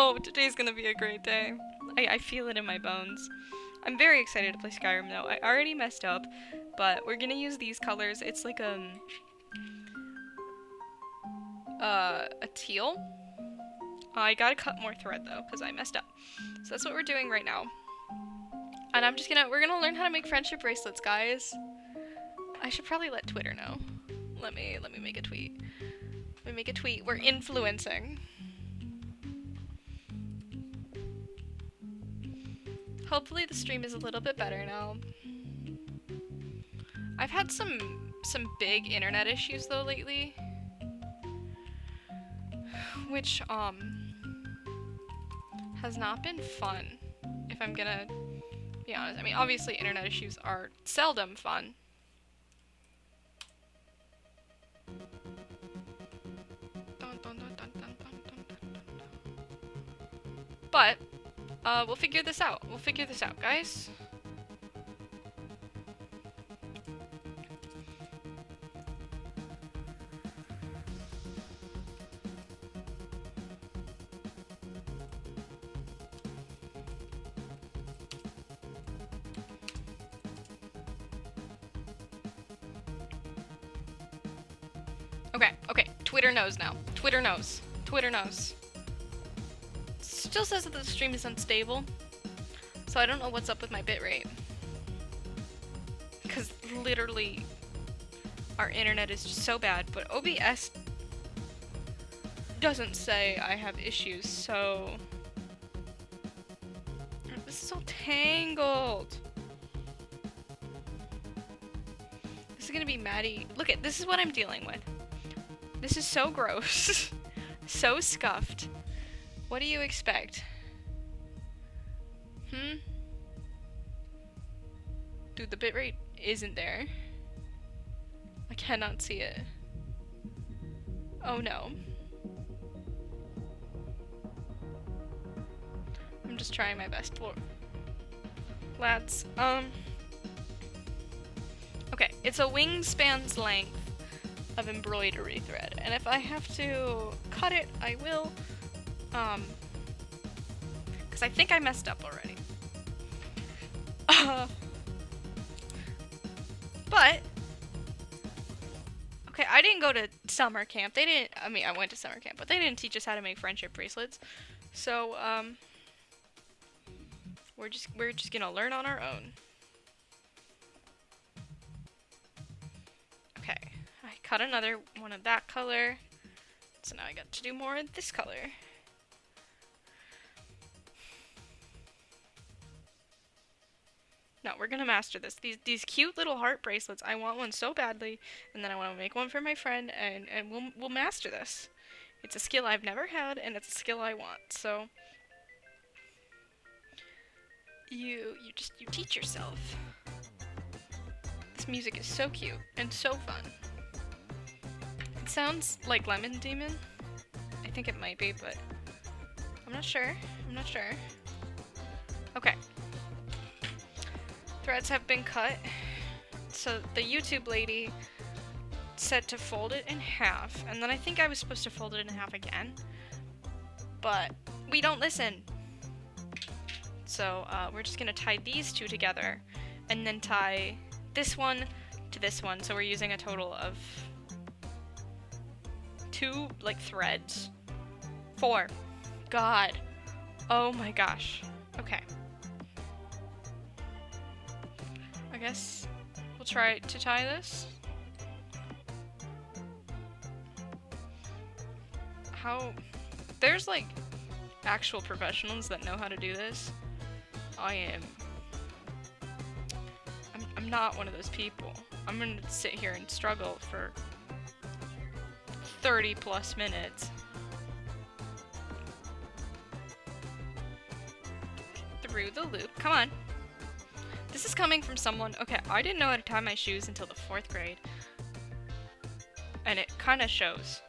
Oh, today's gonna be a great day. I feel it in my bones. I'm very excited to play Skyrim though. I already messed up, but we're gonna use these colors. It's like a teal. I gotta cut more thread though, because I messed up. So that's what we're doing right now. And we're gonna learn how to make friendship bracelets, guys. I should probably let Twitter know. Let me make a tweet. Let me make a tweet. We're influencing. Hopefully the stream is a little bit better now. I've had some big internet issues though lately, which has not been fun, if I'm gonna be honest. I mean, obviously internet issues are seldom fun. But we'll figure this out. We'll figure this out, guys. Okay, Twitter knows now. Twitter knows. Twitter knows. Still says that the stream is unstable, so I don't know what's up with my bitrate. Because literally, our internet is just so bad, but OBS doesn't say I have issues, so... This is so tangled. This is gonna be Maddie. Look at, this is what I'm dealing with. This is so gross. So scuffed. What do you expect? Dude, the bitrate isn't there. I cannot see it. Oh no. I'm just trying my best for lads. Okay, it's a wingspan's length of embroidery thread, and if I have to cut it, I will. Because I think I messed up already. But, okay, I didn't go to summer camp. They didn't, I mean, I went to summer camp, but they didn't teach us how to make friendship bracelets. So, we're just gonna learn on our own. Okay, I cut another one of that color. So now I got to do more of this color. No, we're gonna master this. These cute little heart bracelets. I want one so badly, and then I want to make one for my friend, and we'll master this. It's a skill I've never had, and it's a skill I want. So you teach yourself. This music is so cute and so fun. It sounds like Lemon Demon. I think it might be, but I'm not sure. I'm not sure. Okay. Threads have been cut. So the YouTube lady said to fold it in half, and then I think I was supposed to fold it in half again. But we don't listen. So we're just gonna tie these two together, and then tie this one to this one. So we're using a total of 2 like threads. 4. God. Oh my gosh. Okay. I guess we'll try to tie this. How? There's like actual professionals that know how to do this. I'm not one of those people. I'm gonna sit here and struggle for 30 plus minutes. Through the loop. Come on. This is coming from someone. Okay, I didn't know how to tie my shoes until the 4th grade. And it kind of shows.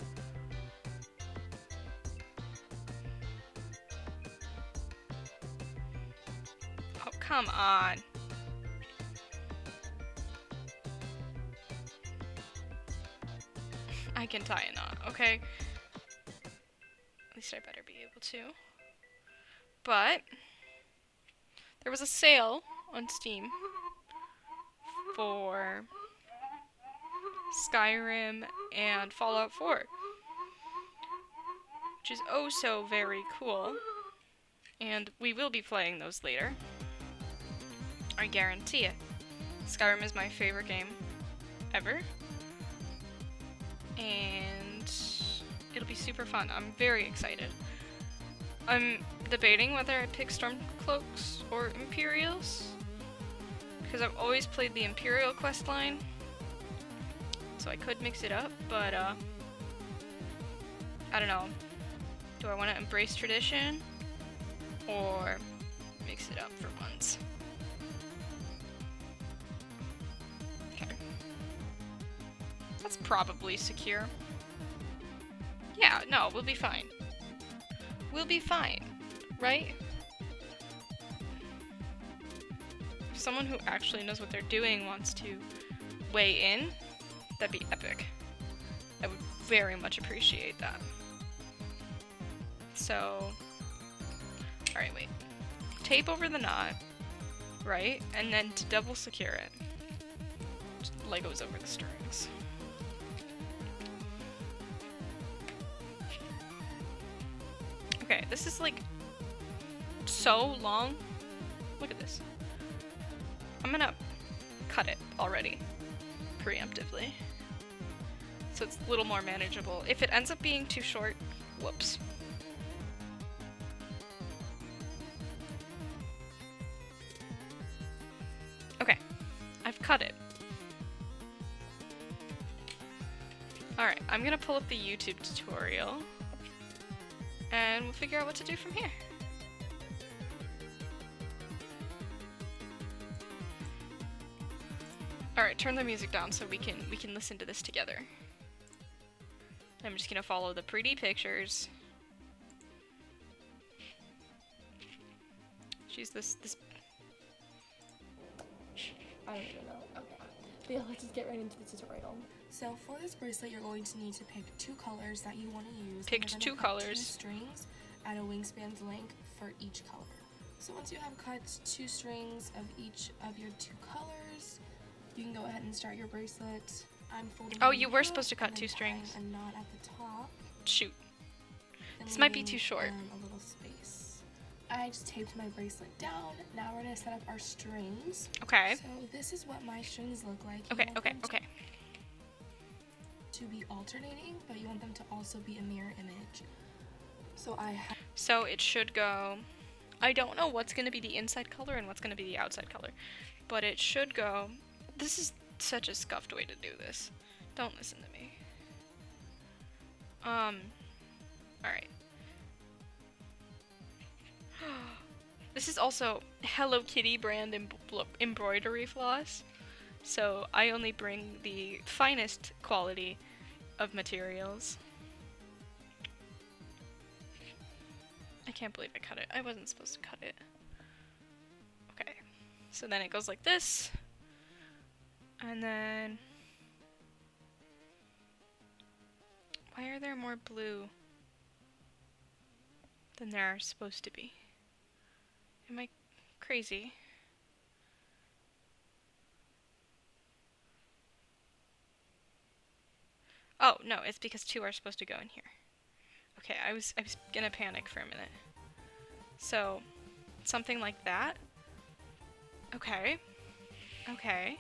Oh, come on. I can tie a knot, okay? At least I better be able to. But there was a sale on Steam for Skyrim and Fallout 4, which is oh so very cool. And we will be playing those later. I guarantee it. Skyrim is my favorite game ever. And it'll be super fun. I'm very excited. I'm debating whether I pick Stormcloaks or Imperials, because I've always played the Imperial questline, so I could mix it up, but I don't know. Do I want to embrace tradition or mix it up for once? Okay. That's probably secure. Yeah, no, we'll be fine. We'll be fine, right? If someone who actually knows what they're doing wants to weigh in, that'd be epic. I would very much appreciate that. So, alright, wait. Tape over the knot, right? And then to double secure it, just Legos over the strings. Okay, this is like so long. Look at this. I'm gonna cut it already, preemptively, so it's a little more manageable. If it ends up being too short, whoops. Okay, I've cut it. Alright, I'm gonna pull up the YouTube tutorial, and we'll figure out what to do from here. Alright, turn the music down so we can listen to this together. I'm just gonna follow the pretty pictures. She's this I don't even know. Okay. But yeah, let's just get right into the tutorial. So for this bracelet, you're going to need to pick 2 colors that you want to use. Picked 2 colors. 2 strings at a wingspan's length for each color. So once you have cut 2 strings of each of your 2 colors, you can go ahead and start your bracelet. I'm folding. Oh, you were supposed to cut 2 strings. A knot at the top. Shoot. This might be too short. A little space. I just taped my bracelet down. Now we're gonna set up our strings. Okay. So this is what my strings look like. Okay. To be alternating, but you want them to also be a mirror image. So it should go. I don't know what's gonna be the inside color and what's gonna be the outside color, but it should go. This is such a scuffed way to do this. Don't listen to me. Alright. This is also Hello Kitty brand embroidery floss, so I only bring the finest quality of materials. I can't believe I cut it. I wasn't supposed to cut it. Okay, so then it goes like this, and then why are there more blue than there are supposed to be? Am I crazy? Oh, no, it's because 2 are supposed to go in here. Okay, I was gonna panic for a minute. So, something like that. Okay. Okay,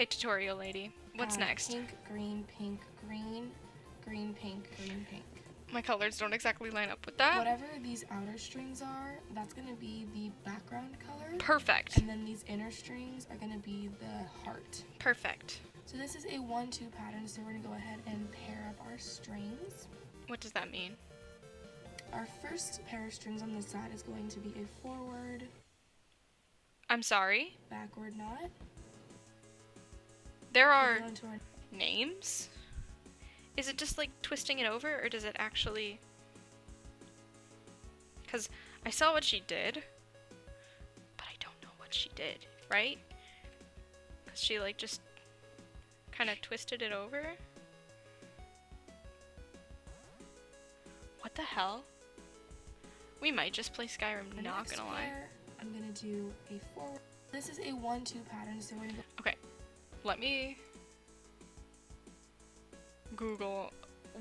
tutorial lady. What's next? Pink, green, pink, green, green, pink, green, pink. My colors don't exactly line up with that. Whatever these outer strings are, that's going to be the background color. Perfect. And then these inner strings are going to be the heart. Perfect. So this is a 1-2 pattern, so we're going to go ahead and pair up our strings. What does that mean? Our first pair of strings on this side is going to be a forward. I'm sorry? Backward knot. There are names? Is it just like twisting it over, or does it actually... Because I saw what she did, but I don't know what she did, right? Because she like just kind of twisted it over. What the hell? We might just play Skyrim, The not next gonna lie. pair, I'm gonna do a forward. This is a 1-2 pattern, so we're gonna go. Okay, let me Google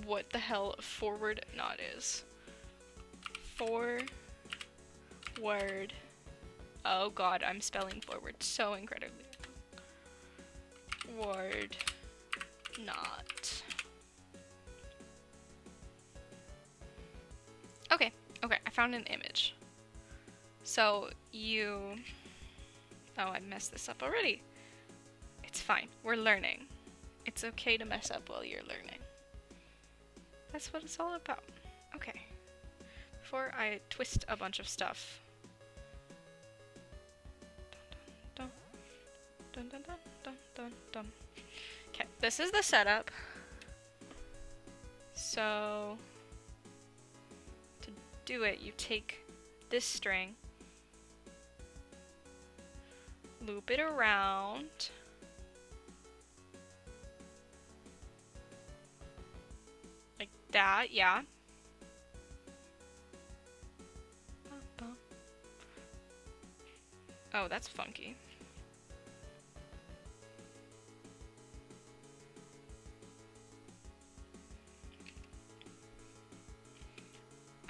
what the hell forward knot is. Forward. Oh god, I'm spelling forward so incredibly. Word knot. Okay, I found an image. So you... Oh, I messed this up already. It's fine, we're learning. It's okay to mess up while you're learning. That's what it's all about. Okay. Before I twist a bunch of stuff. Dun, dun, dun, dun, dun, dun, dun. Okay, this is the setup. So, to do it, you take this string, loop it around, like that, yeah. Oh, that's funky.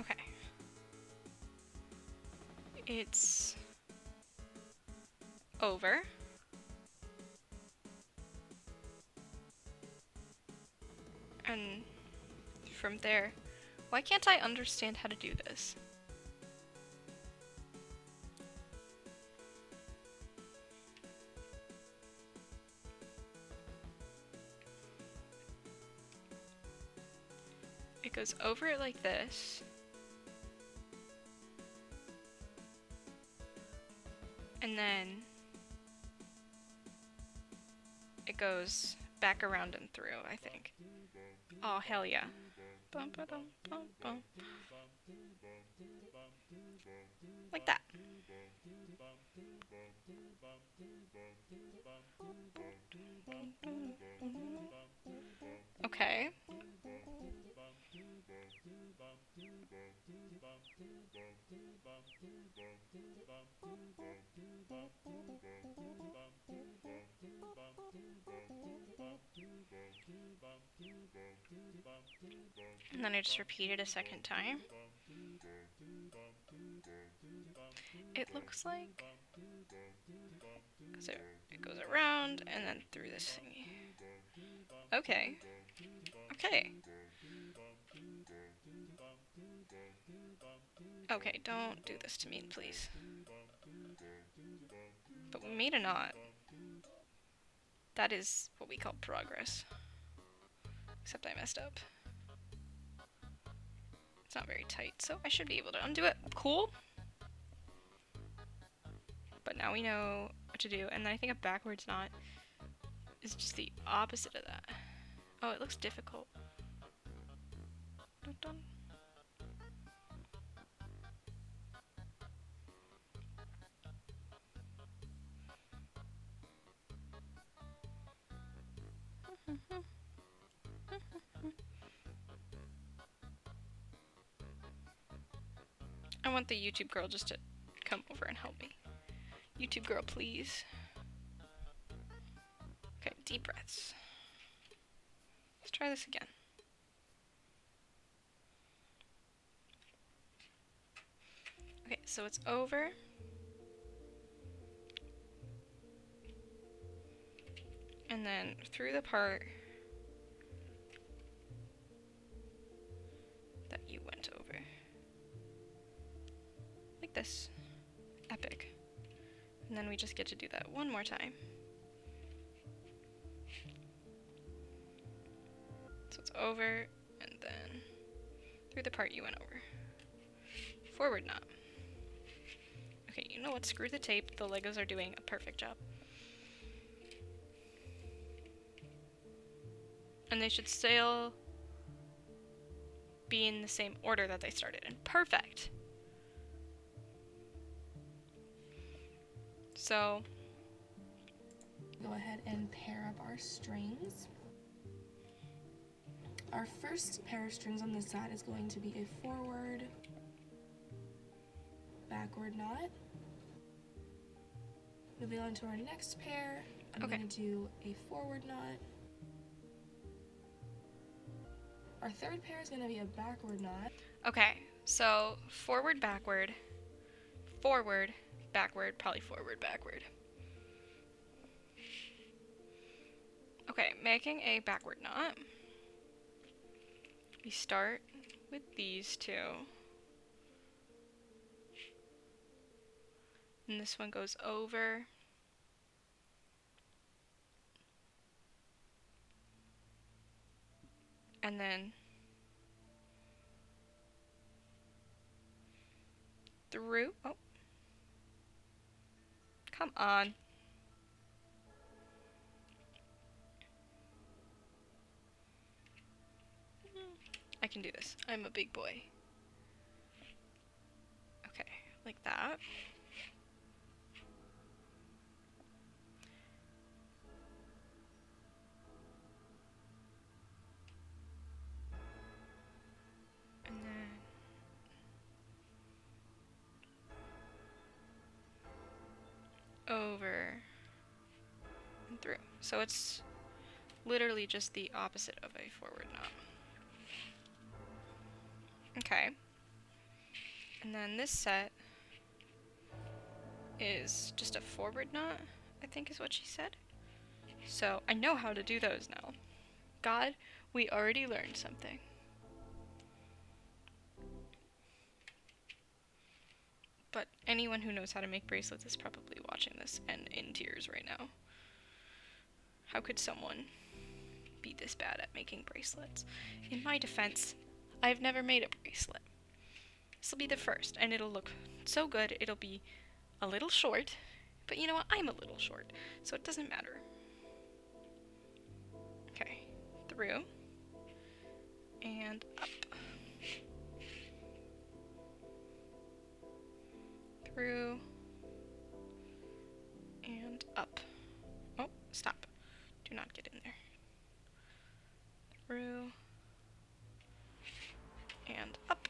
Okay. It's over. And from there, why can't I understand how to do this? It goes over it like this. And then it goes back around and through, I think. Oh, hell yeah. Bum, ba-dum, bum, bum. Like that. Okay. And then I just repeat it a second time. It looks like, so it goes around and then through this thingy. Okay. Okay. Okay, don't do this to me, please. But we made a knot. That is what we call progress. Except I messed up. It's not very tight, so I should be able to undo it. Cool. But now we know what to do, and I think a backwards knot is just the opposite of that. Oh, it looks difficult. Dun, dun. I want the YouTube girl just to come over and help me. YouTube girl, please. Okay, deep breaths. Let's try this again. Okay, so it's over. And then through the part that you went over. Like this. Epic. And then we just get to do that one more time. So it's over, and then through the part you went over. Forward knot. Okay, you know what? Screw the tape. The Legos are doing a perfect job. And they should still be in the same order that they started in. Perfect! So, Go ahead and pair up our strings. Our first pair of strings on this side is going to be a forward backward knot. Moving on to our next pair, I'm Okay. going to do a forward knot. Our third pair is going to be a backward knot. Okay, so forward, backward, probably forward, backward. Okay, making a backward knot. We start with these two. And this one goes over. And then through. Oh. Come on. I can do this. I'm a big boy. Okay, like that. And then over and through. So it's literally just the opposite of a forward knot. Okay. And then this set is just a forward knot, I think is what she said. So I know how to do those now. God, we already learned something. But anyone who knows how to make bracelets is probably watching this and in tears right now. How could someone be this bad at making bracelets? In my defense, I've never made a bracelet. This will be the first, and it'll look so good. It'll be a little short, but you know what? I'm a little short, so it doesn't matter. Okay, through and up. Through and up. Oh, stop. Do not get in there. Through and up.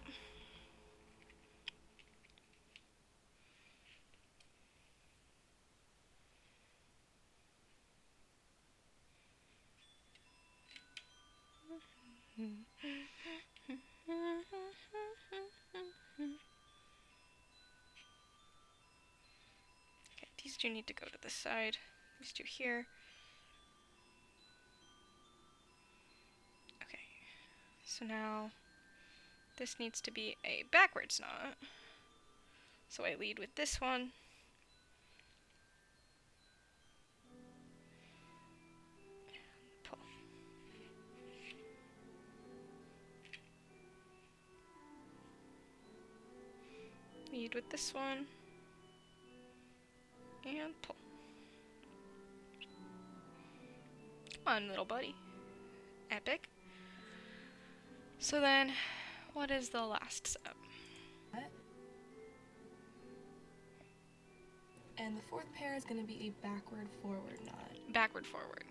Okay, these two need to go to the side. These two here. Okay, so now this needs to be a backwards knot. So I lead with this one. Pull. Lead with this one. And pull. Come on, little buddy. Epic. So then, what is the last step? And the fourth pair is going to be a backward forward knot. Backward forward.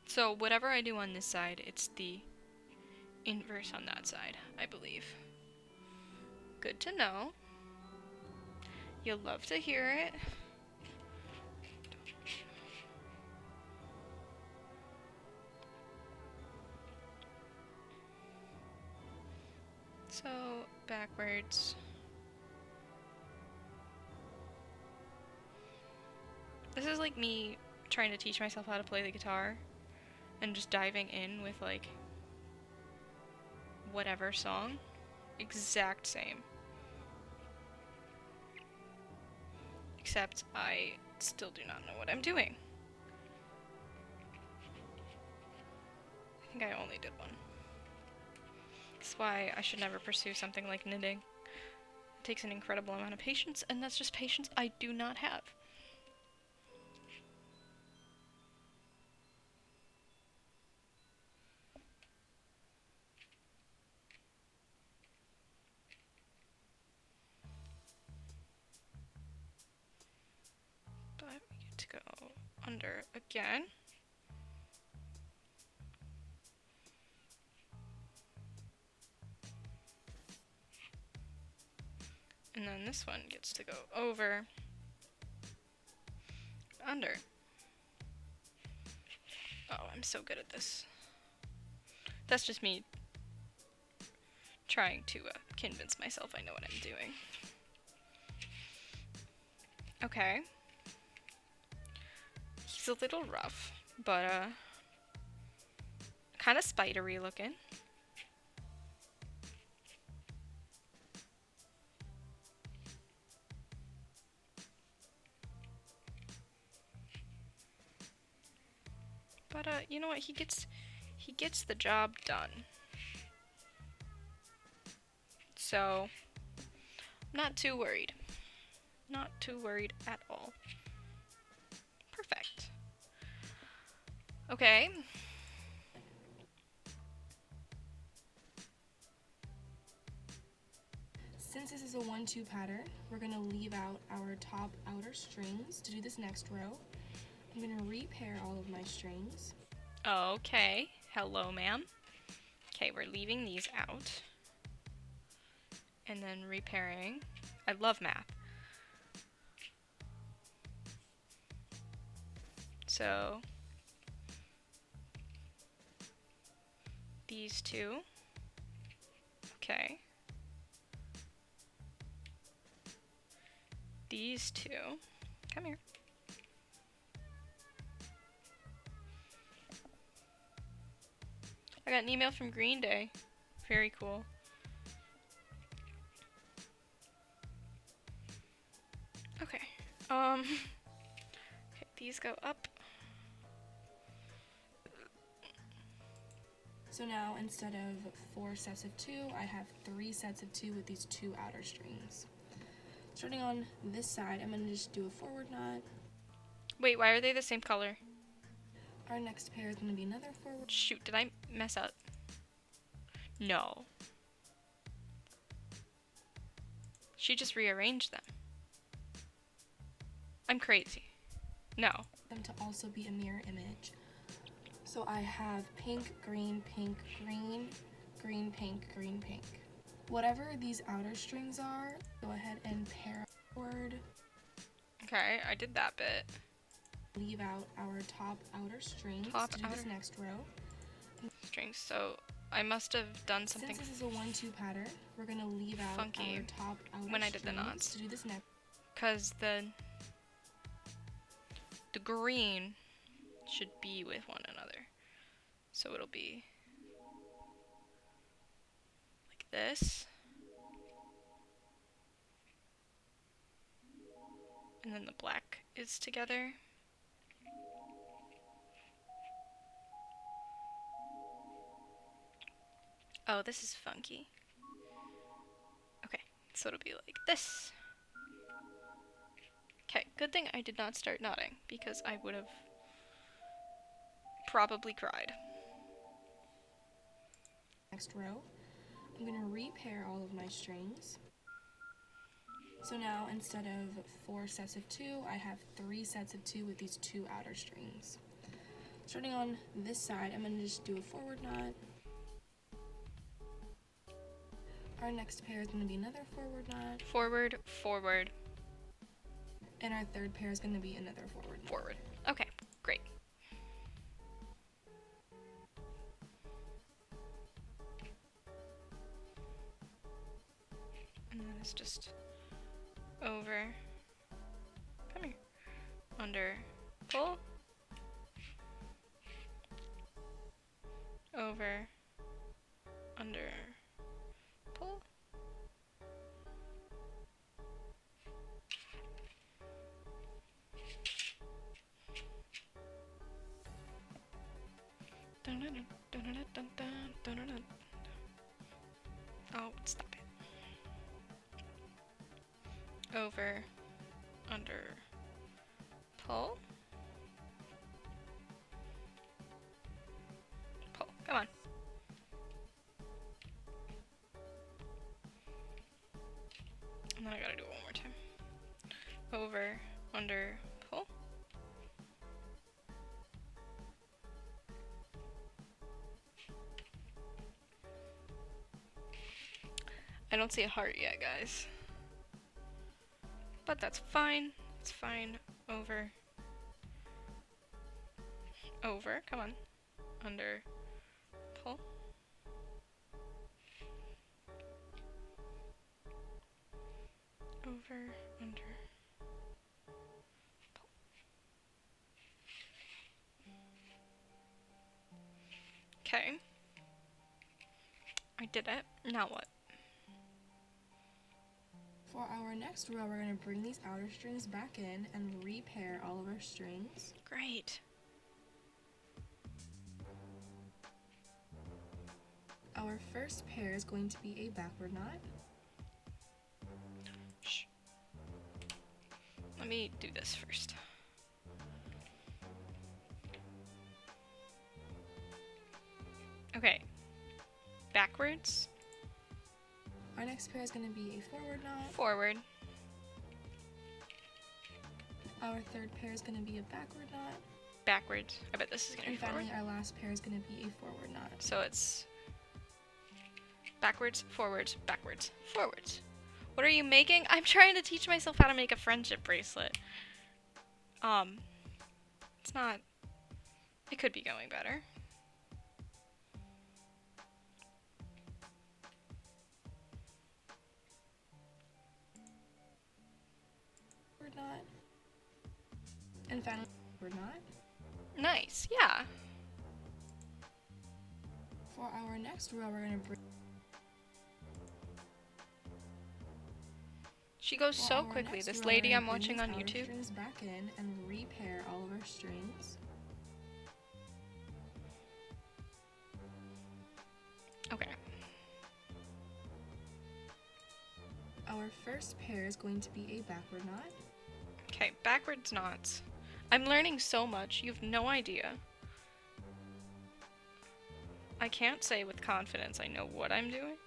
So whatever I do on this side, it's the inverse on that side, I believe. Good to know. You'll love to hear it. So, backwards. This is like me trying to teach myself how to play the guitar and just diving in with like whatever song. Exact same. Except I still do not know what I'm doing. I think I only did one. That's why I should never pursue something like knitting. It takes an incredible amount of patience, and that's just patience I do not have. But we get to go under again. And then this one gets to go over, under. Oh, I'm so good at this. That's just me trying to convince myself I know what I'm doing. Okay. He's a little rough, but kind of spidery looking. But you know what? He gets the job done. So, not too worried. Not too worried at all. Perfect. Okay. Since this is a 1-2 pattern, we're going to leave out our top outer strings. To do this next row, I'm going to repair all of my strings. Okay. Hello, ma'am. Okay, we're leaving these out. And then repairing. I love math. So, these two. Okay. These two. Come here. I got an email from Green Day. Very cool. Okay. Okay, these go up. So now, instead of 4 sets of 2, I have 3 sets of 2 with these 2 outer strings. Starting on this side, I'm going to just do a forward knot. Wait, why are they the same color? Our next pair is going to be another forward. Shoot, did I mess up? No. She just rearranged them. I'm crazy. No. Them to also be a mirror image. So I have pink, green, green, pink, green, pink. Whatever these outer strings are, go ahead and pair forward. Okay, I did that bit. Leave out our top outer strings Top to do this outer next row. strings. So I must have done something Since this is a 1-2 pattern, we're gonna leave out funky our top outer when I did the strings knots. to do this next. Because the green should be with one another. So it'll be like this. And then the black is together. Oh, this is funky. Okay, so it'll be like this. Okay, good thing I did not start knotting, because I would have probably cried. Next row, I'm gonna repair all of my strings. So now, instead of 4 sets of 2, I have 3 sets of 2 with these 2 outer strings. Starting on this side, I'm gonna just do a forward knot. Our next pair is gonna be another forward knot. Forward, forward, And our third pair is gonna be another forward knot. forward. Okay, great. And then it's just over, come here, under, pull, over, under, pull. Oh, stop it. Over, under, pull. Pull, come on. And then I gotta do it one more time. Over, under, pull. I don't see a heart yet, guys. but that's fine. It's fine. Over. Over. Come on. Under. Pull. Over. Under. Pull. Okay. I did it. Now what? For our next row, we're going to bring these outer strings back in and repair all of our strings. Great. Our first pair is going to be a backward knot. Shh. Let me do this first. Okay. Backwards. Our next pair is going to be a forward knot. Forward. Our third pair is going to be a backward knot. Backwards. I bet this is gonna be And forward. finally, our last pair is going to be a forward knot. So it's backwards, forwards, backwards, forwards. What are you making? I'm trying to teach myself how to make a friendship bracelet. It's not. It could be going better. Forward knot. And finally, forward knot. Nice, yeah. For our next row, we're going to bring. She goes For so our quickly. next This row, lady we're I'm gonna bring watching these on outer YouTube. strings back in and repair all of our strings. Okay. Our first pair is going to be a backward knot. Okay, backwards knots. I'm learning so much. You have no idea. I can't say with confidence I know what I'm doing.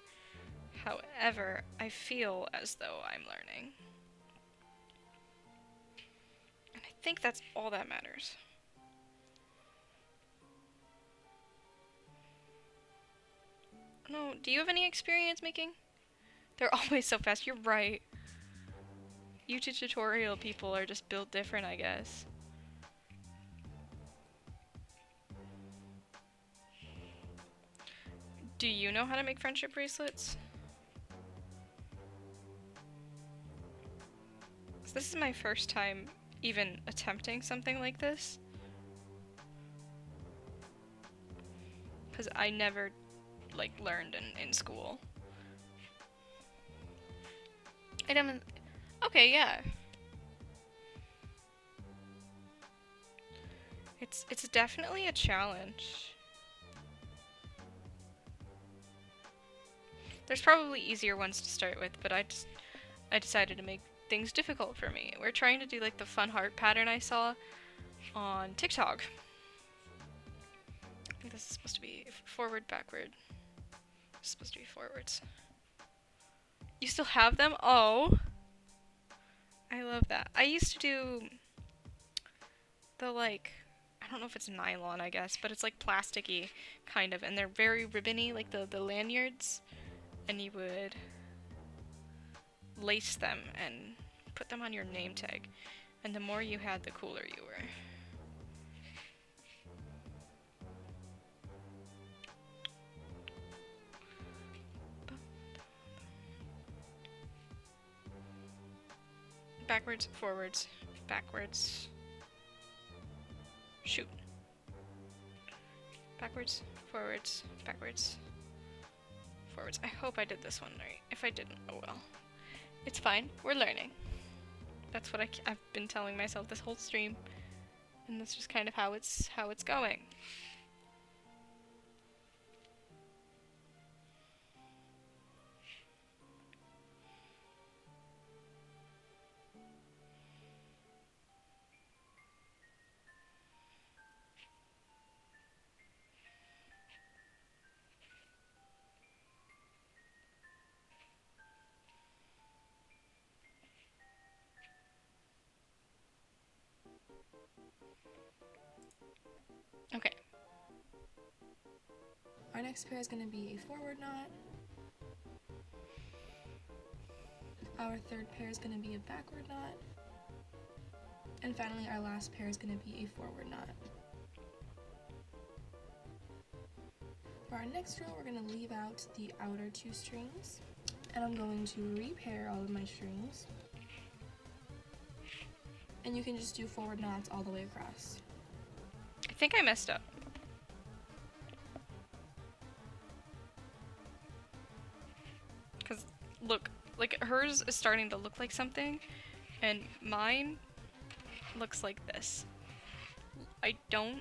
However, I feel as though I'm learning. And I think that's all that matters. No, do you have any experience making? They're always so fast. You're right. YouTube tutorial people are just built different, I guess. Do you know how to make friendship bracelets? This is my first time even attempting something like this. Because I never, like, learned in school. I don't... Okay, yeah. It's definitely a challenge. There's probably easier ones to start with, but I decided to make things difficult for me. We're trying to do like the fun heart pattern I saw on TikTok. I think this is supposed to be forward, backward. It's supposed to be forwards. You still have them? Oh. I love that. I used to do the like, I don't know if it's nylon, I guess, but it's like plasticky kind of, and they're very ribbony, like the lanyards. And you would lace them and put them on your name tag. And the more you had, the cooler you were. Backwards, forwards, backwards. Shoot. Backwards, forwards, backwards. Forwards. I hope I did this one right. If I didn't, oh well. It's fine. We're learning. That's what I've been telling myself this whole stream, and that's just kind of how it's going. Okay. Our next pair is going to be a forward knot. Our third pair is going to be a backward knot. And finally, our last pair is going to be a forward knot. For our next row, we're going to leave out the outer 2 strings, and I'm going to repair all of my strings. And you can just do forward knots all the way across. I think I messed up. Because, look, like hers is starting to look like something, and mine looks like this. I don't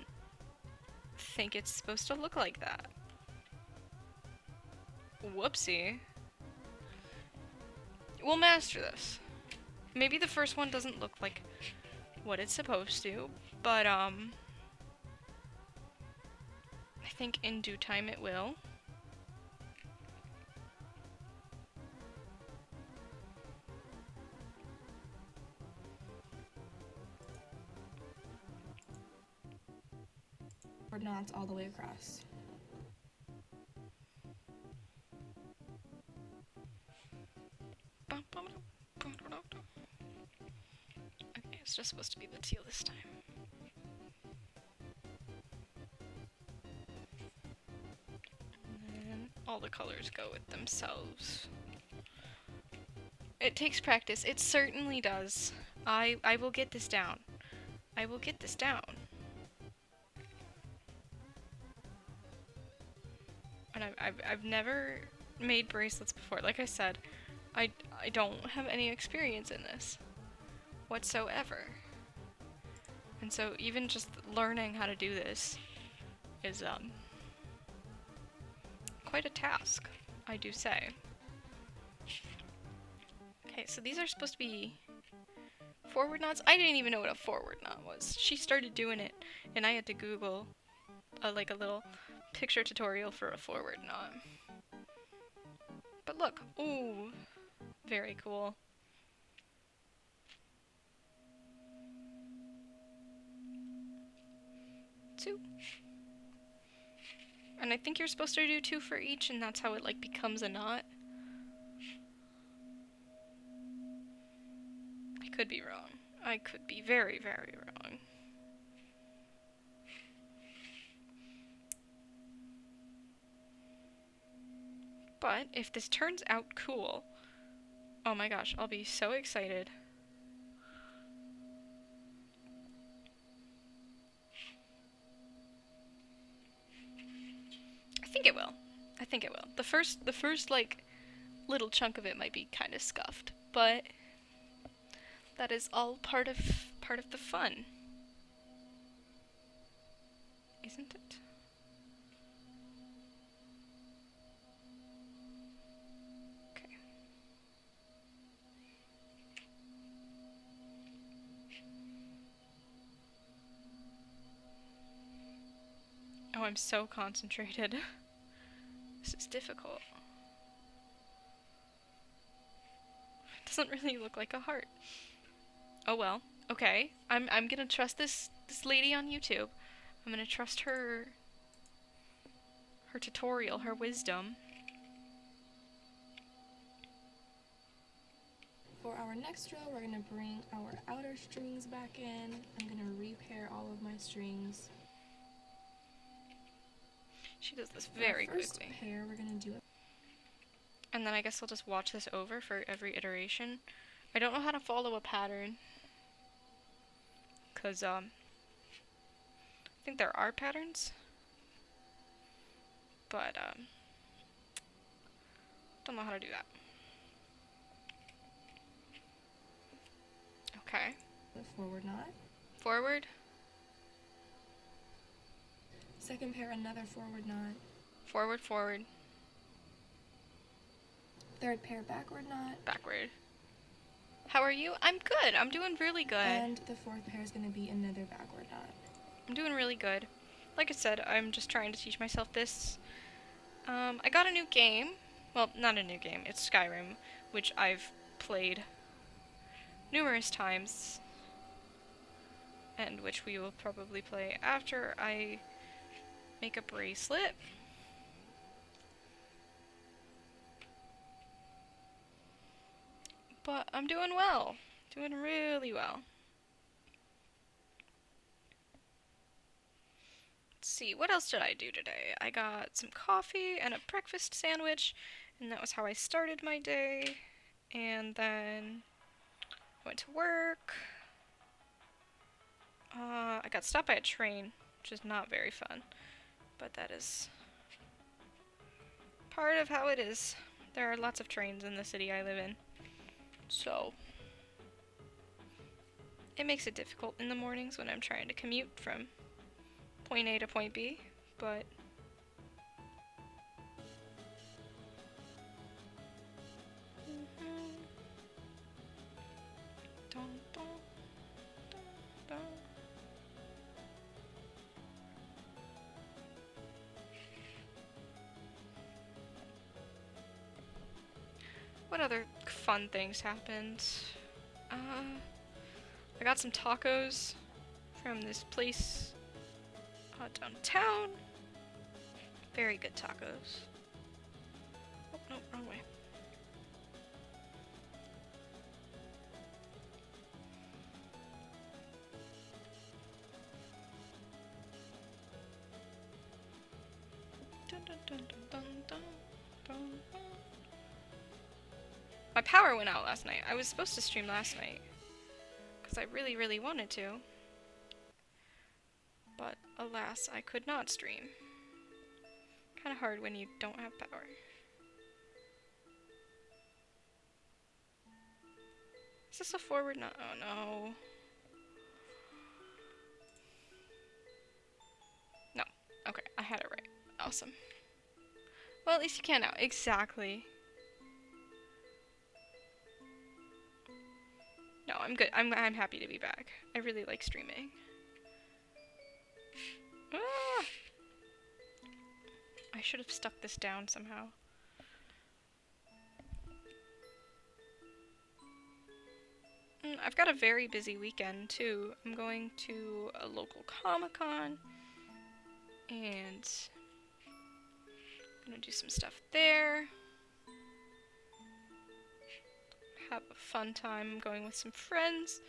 think it's supposed to look like that. Whoopsie. We'll master this. Maybe the first one doesn't look like what it's supposed to, but I think in due time it will. Forward knots all the way across. Okay, it's just supposed to be the teal this time. And then all the colors go with themselves. It takes practice. It certainly does. I will get this down. I will get this down. And I've never made bracelets before. Like I said, I don't have any experience in this whatsoever. And so even just learning how to do this is quite a task, I do say. Okay, so these are supposed to be forward knots. I didn't even know what a forward knot was. She started doing it, and I had to Google like a little picture tutorial for a forward knot. But look, ooh, very cool. Two. And I think you're supposed to do 2 for each, and that's how it like becomes a knot. I could be wrong. I could be very, very wrong. But if this turns out cool, oh my gosh, I'll be so excited. I think it will. I think it will. The first like little chunk of it might be kind of scuffed, but that is all part of the fun, isn't it? Okay. Oh, I'm so concentrated. This is difficult. It doesn't really look like a heart. Oh well. Okay. I'm gonna trust this lady on YouTube. I'm gonna trust her tutorial, her wisdom. For our next row, we're going to bring our outer strings back in. I'm going to repair all of my strings. She does this very first quickly. Pair, we're going to do it. And then I guess I'll just watch this over for every iteration. I don't know how to follow a pattern. Because, I think there are patterns. But, don't know how to do that. Okay. The forward knot. Forward. Second pair, another forward knot. Forward, forward. Third pair, backward knot. Backward. How are you? I'm good. I'm doing really good. And the fourth pair is going to be another backward knot. I'm doing really good. Like I said, I'm just trying to teach myself this. I got a new game. Well, not a new game. It's Skyrim, which I've played numerous times, and which we will probably play after I make a bracelet. But I'm doing well. Doing really well. Let's see, what else did I do today? I got some coffee and a breakfast sandwich, and that was how I started my day. And then I went to work. I got stopped by a train, which is not very fun, but that is part of how it is. There are lots of trains in the city I live in, so it makes it difficult in the mornings when I'm trying to commute from point A to point B, but dun, dun, dun, dun. What other fun things happened? I got some tacos from this place downtown. Very good tacos. Oh, no, wrong way. Dun, dun, dun, dun, dun, dun, dun. My power went out last night. I was supposed to stream last night because I really, really wanted to. But alas, I could not stream. Kind of hard when you don't have power. Is this a forward? No. Oh no. No. Okay, I had it right. Awesome. Well, at least you can now. Exactly. No, I'm good. I'm happy to be back. I really like streaming. Ah! I should have stuck this down somehow. I've got a very busy weekend too. I'm going to a local Comic-Con and I'm gonna do some stuff there. Have a fun time going with some friends.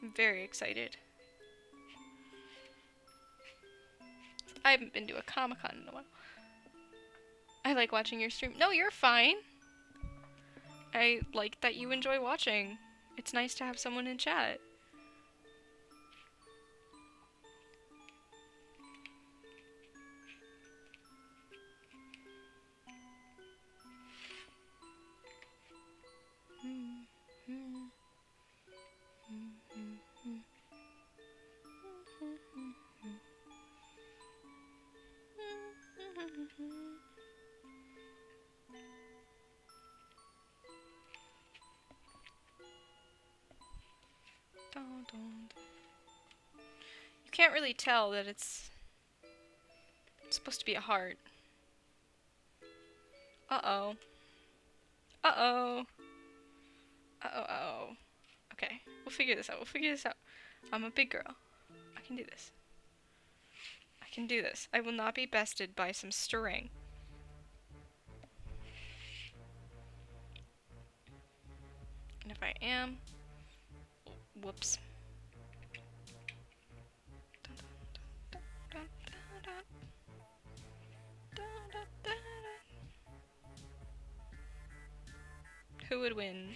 I'm very excited. I haven't been to a Comic-Con in a while. I like watching your stream. No, you're fine. I like that you enjoy watching. It's nice to have someone in chat. You can't really tell that it's supposed to be a heart. Uh-oh. Uh-oh. Uh-oh, uh-oh. Okay, we'll figure this out. We'll figure this out. I'm a big girl. I can do this. I can do this. I will not be bested by some string. And if I am... Whoops. Who would win?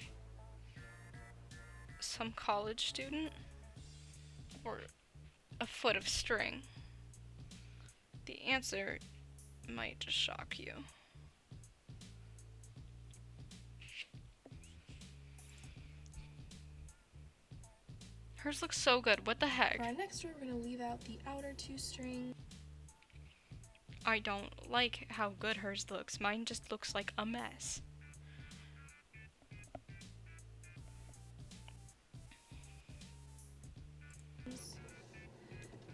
Some college student? Or a foot of string? The answer might just shock you. Hers looks so good. What the heck? Right next to it, we're going to leave out the outer 2 strings. I don't like how good hers looks. Mine just looks like a mess.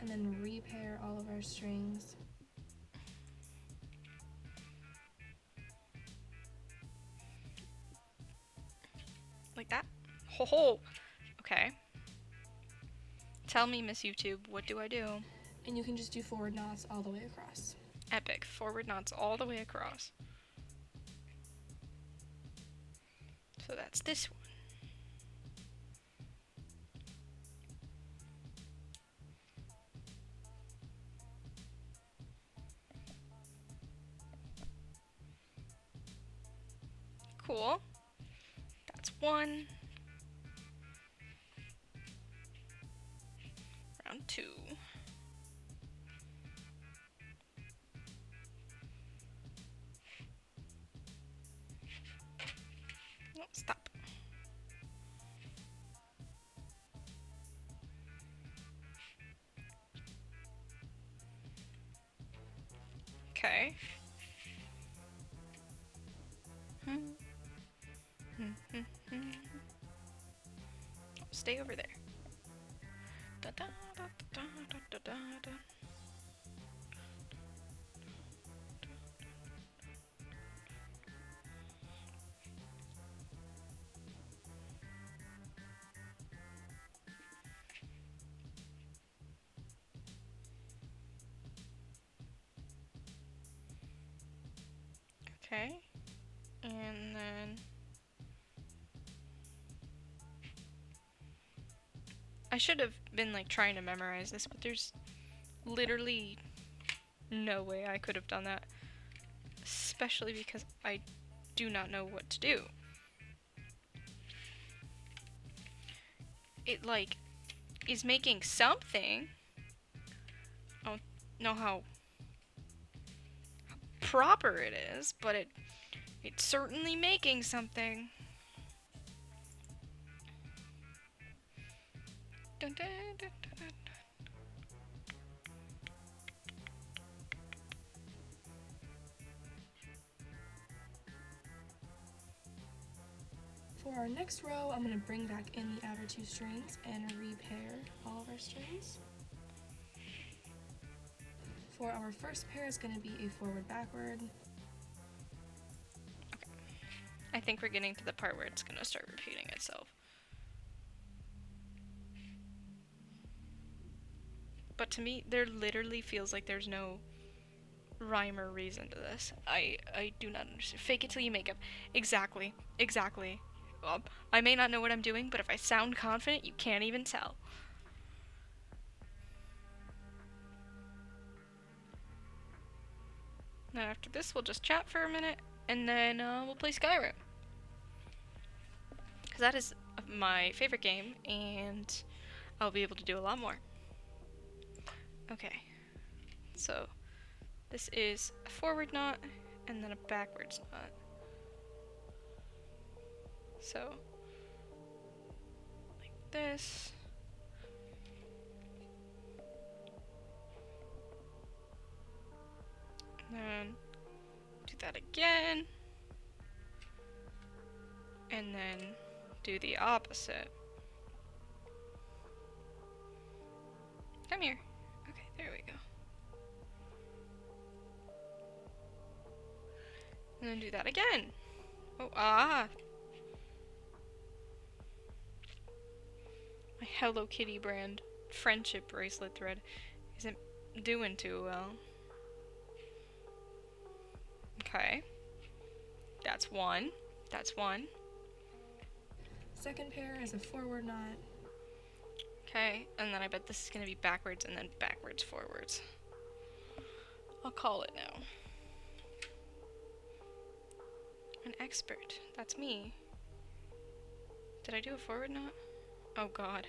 And then repair all of our strings. Like that? Ho ho! Okay. Tell me, Miss YouTube, what do I do? And you can just do forward knots all the way across. Epic. Forward knots all the way across. So that's this one. Cool. That's one. Round two. No, stop. Okay. Stay over there. Da, da, da, da, da, da, da, da. Okay. And then I should have been like trying to memorize this, but there's literally no way I could have done that. Especially because I do not know what to do. It like is making something. I don't know how proper it is, but it's certainly making something. Dun, dun, dun, dun. For our next row, I'm going to bring back in the outer two strings and repair all of our strings. For our first pair is going to be a forward-backward. Okay. I think we're getting to the part where it's gonna start repeating itself. But to me, there literally feels like there's no rhyme or reason to this. I do not understand. Fake it till you make it. Exactly. Exactly. I may not know what I'm doing, but if I sound confident, you can't even tell. Now after this, we'll just chat for a minute, and then we'll play Skyrim. Because that is my favorite game, and I'll be able to do a lot more. Okay. So, this is a forward knot, and then a backwards knot. So, like this. And then do that again. And then do the opposite. Come here. Okay, there we go. And then do that again. Oh, ah. My Hello Kitty brand friendship bracelet thread isn't doing too well. Okay. That's one. That's one. Second pair is a forward knot. Okay, and then I bet this is gonna be backwards and then backwards forwards. I'll call it now. An expert. That's me. Did I do a forward knot? Oh god.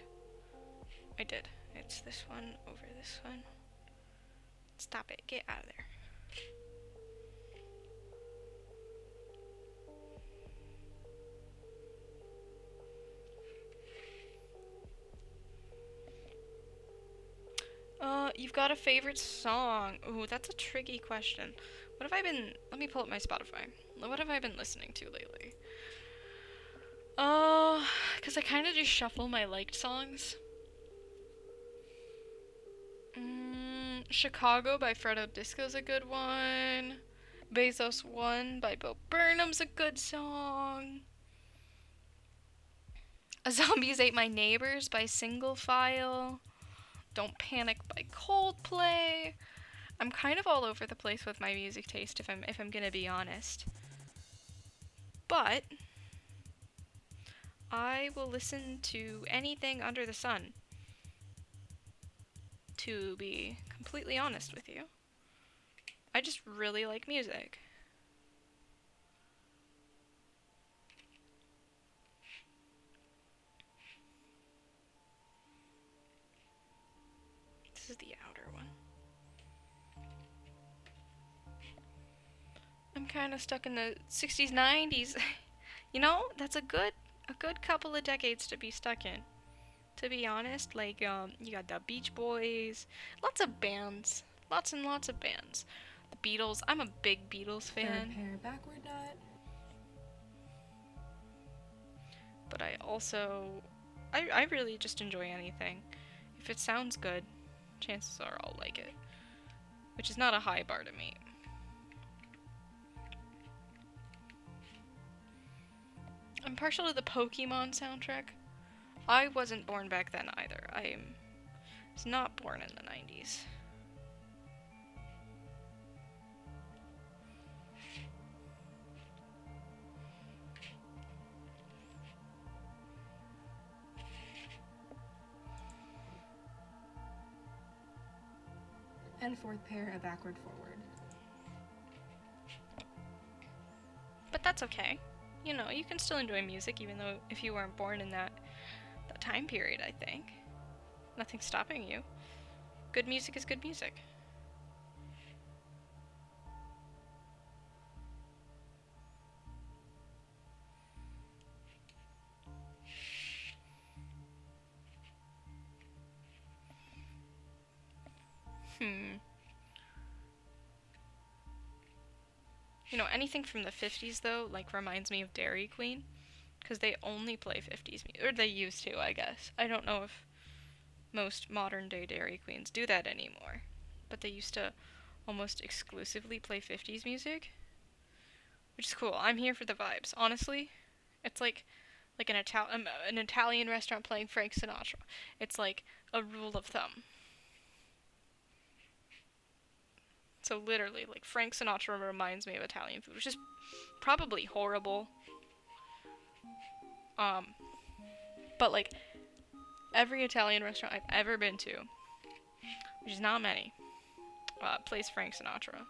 I did. It's this one over this one. Stop it. Get out of there. You've got a favorite song? Ooh, that's a tricky question. What have I been... Let me pull up my Spotify. What have I been listening to lately? Because I kind of just shuffle my liked songs. Chicago by Fredo Disco's a good one. Bezos 1 by Bo Burnham's a good song. Zombies Ate My Neighbors by Single File. Don't Panic by Coldplay. I'm kind of all over the place with my music taste if I'm gonna be honest. But I will listen to anything under the sun. To be completely honest with you. I just really like music. This is the outer one. I'm kind of stuck in the 60s, 90s. You know, that's a good couple of decades to be stuck in. To be honest, like, you got the Beach Boys, lots of bands, lots and lots of bands. The Beatles, I'm a big Beatles fan. Third pair backward knot. But I also, I really just enjoy anything. If it sounds good, chances are I'll like it. Which is not a high bar to meet. I'm partial to the Pokemon soundtrack. I wasn't born back then either. I was not born in the 90s. And fourth pair a backward forward. But that's okay. You know, you can still enjoy music even though if you weren't born in that time period, I think. Nothing's stopping you. Good music is good music. You know, anything from the 50s, though, like, reminds me of Dairy Queen. Because they only play 50s music. Or they used to, I guess. I don't know if most modern-day Dairy Queens do that anymore. But they used to almost exclusively play 50s music. Which is cool. I'm here for the vibes. Honestly, it's like an Italian restaurant playing Frank Sinatra. It's like a rule of thumb. So literally, like, Frank Sinatra reminds me of Italian food, which is probably horrible. But like, every Italian restaurant I've ever been to, which is not many, plays Frank Sinatra.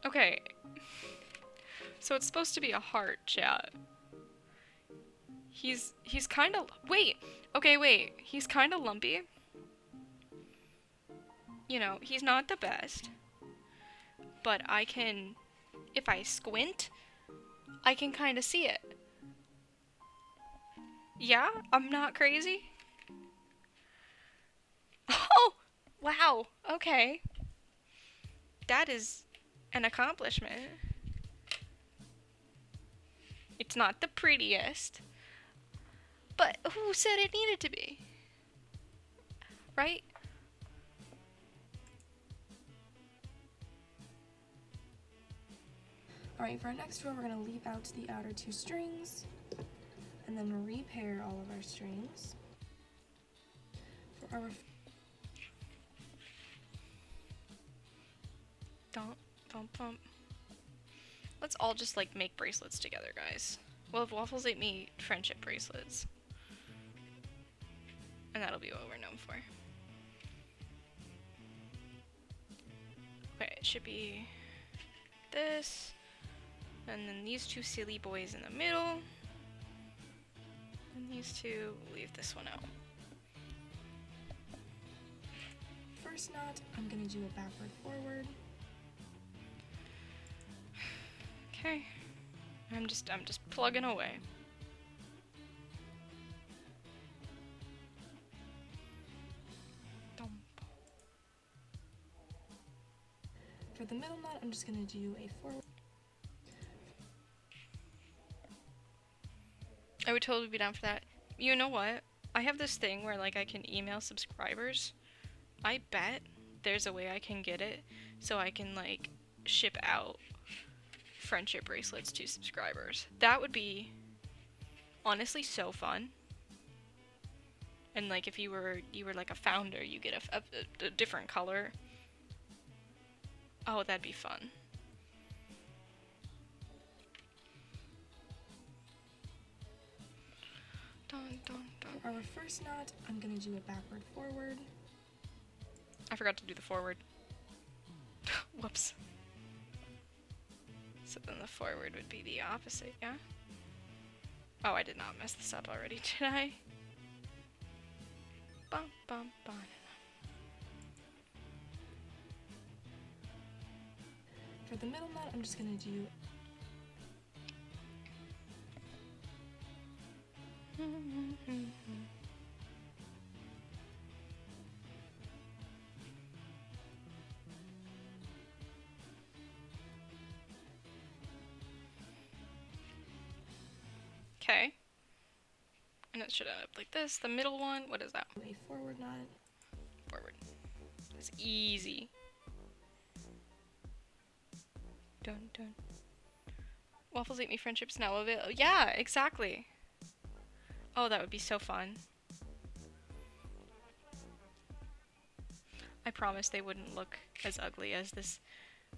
Okay. So it's supposed to be a heart, chat. He's kind of... Wait! Okay, wait. He's kind of lumpy. You know, he's not the best. But I can... If I squint, I can kind of see it. Yeah? I'm not crazy? Oh! Wow. Okay. That is an accomplishment. It's not the prettiest. But who said it needed to be? Right? Alright, for our next row, we're going to leave out the outer two strings, and then repair all of our strings. For our Don't bump bump. Let's all just like make bracelets together, guys. Well, if Waffles ate me friendship bracelets. And that'll be what we're known for. Okay, it should be this. And then these two silly boys in the middle. And these two, we'll leave this one out. first knot, I'm going to do a backward forward. Okay. I'm just plugging away. For the middle knot, I'm just going to do a forward. I would totally be down for that. You know what? I have this thing where like I can email subscribers. I bet there's a way I can get it so I can like ship out friendship bracelets to subscribers. That would be honestly so fun. And like if you were like a founder, you get a different color. Oh, that'd be fun. Dun, dun, dun. For our first knot, I'm going to do a backward forward. I forgot to do the forward. Whoops. So then the forward would be the opposite, yeah? Oh, I did not mess this up already, did I? Bum, bum, bum. For the middle knot, I'm just gonna do Okay. And it should end up like this. The middle one, what is that? a forward knot. Forward. It's easy. Dun dun. Waffles ate me friendships now avail. Yeah, exactly. Oh, that would be so fun. I promise they wouldn't look as ugly as this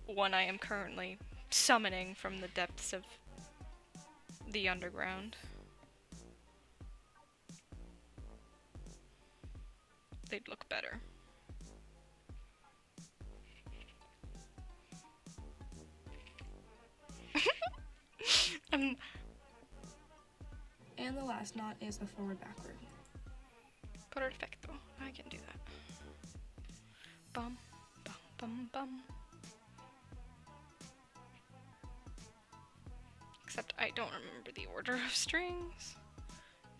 one I am currently summoning from the depths of the underground. They'd look better. And the last knot is a forward backward. Perfecto. I can do that. Bum, bum, bum, bum. Except I don't remember the order of strings.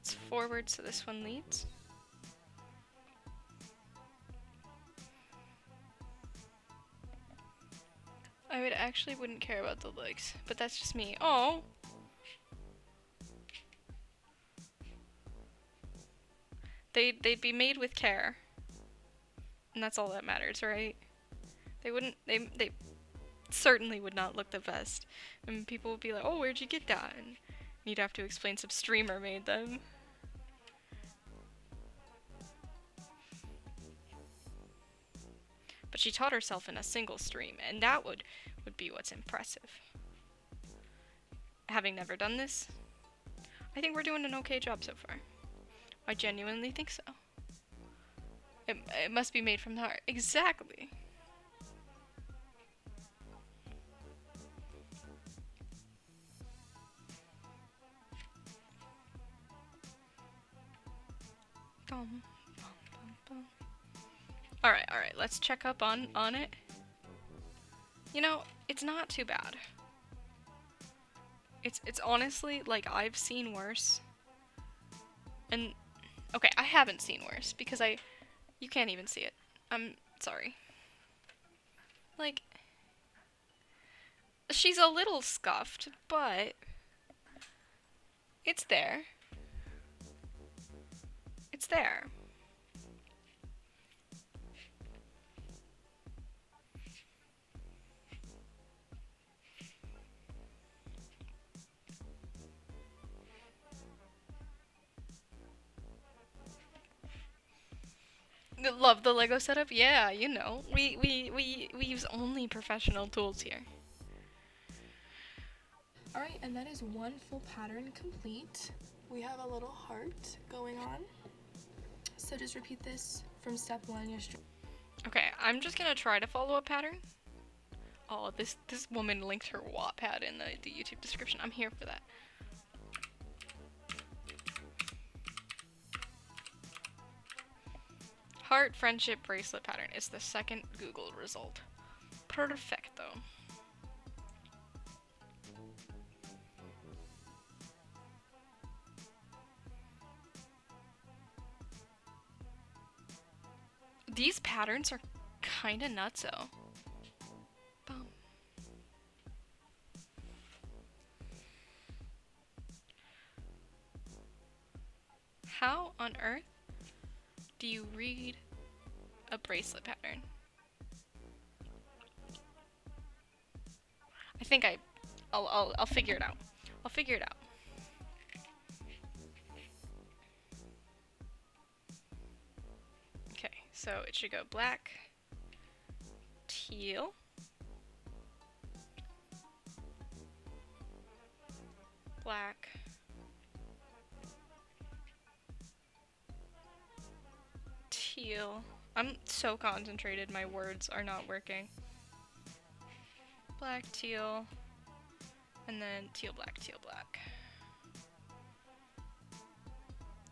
It's forward, so this one leads. I wouldn't care about the legs, but that's just me. Oh! They'd be made with care. And that's all that matters, right? They certainly would not look the best. And people would be like, oh, where'd you get that? And you'd have to explain some streamer made them. But she taught herself in a single stream, and that would be what's impressive. Having never done this, I think we're doing an okay job so far. I genuinely think so. It must be made from the heart. Exactly. Bum, bum, bum, bum. Alright, let's check up on it. You know, it's not too bad. It's honestly, like, I've seen worse. And, okay, I haven't seen worse, because you can't even see it. I'm sorry. Like, she's a little scuffed, but it's there. It's there. Love the Lego setup? Yeah, you know. We use only professional tools here. Alright, and that is one full pattern complete. We have a little heart going on. So just repeat this from step 1. Okay, I'm just gonna try to follow a pattern. Oh, this woman linked her Wattpad in the YouTube description. I'm here for that. Heart friendship bracelet pattern is the second Google result. Perfecto. These patterns are kinda nutso. Bum. How on earth do you read a bracelet pattern? I think I'll figure it out. I'll figure it out. Okay, so it should go black, teal, black, teal. I'm so concentrated, my words are not working. black, teal, and then teal, black, teal, black.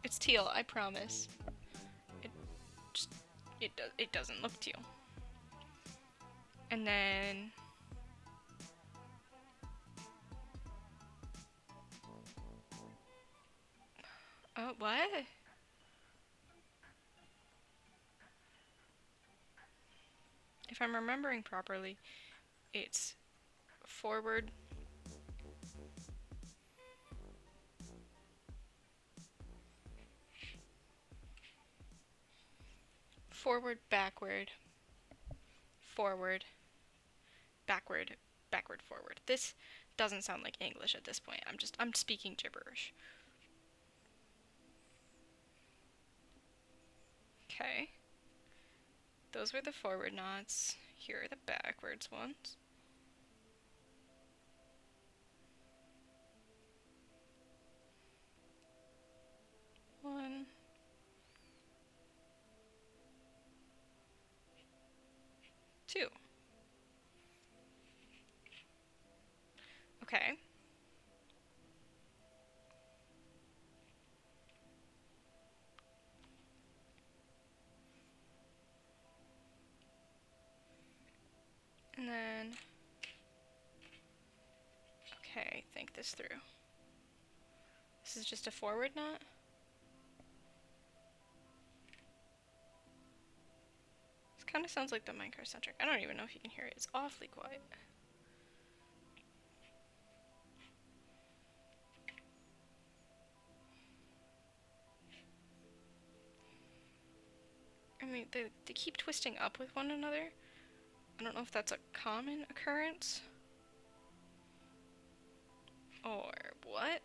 It's teal, I promise. It doesn't look teal. And then oh, what? If I'm remembering properly, it's forward, forward, backward, forward, backward, backward, forward. This doesn't sound like English at this point. I'm speaking gibberish. Okay. Those were the forward knots. Here are the backwards ones. One. Two. Okay. And then, okay, think this through. This is just a forward knot. This kind of sounds like the Minecraft soundtrack. I don't even know if you can hear it. It's awfully quiet. I mean, they keep twisting up with one another. I don't know if that's a common occurrence. Or what?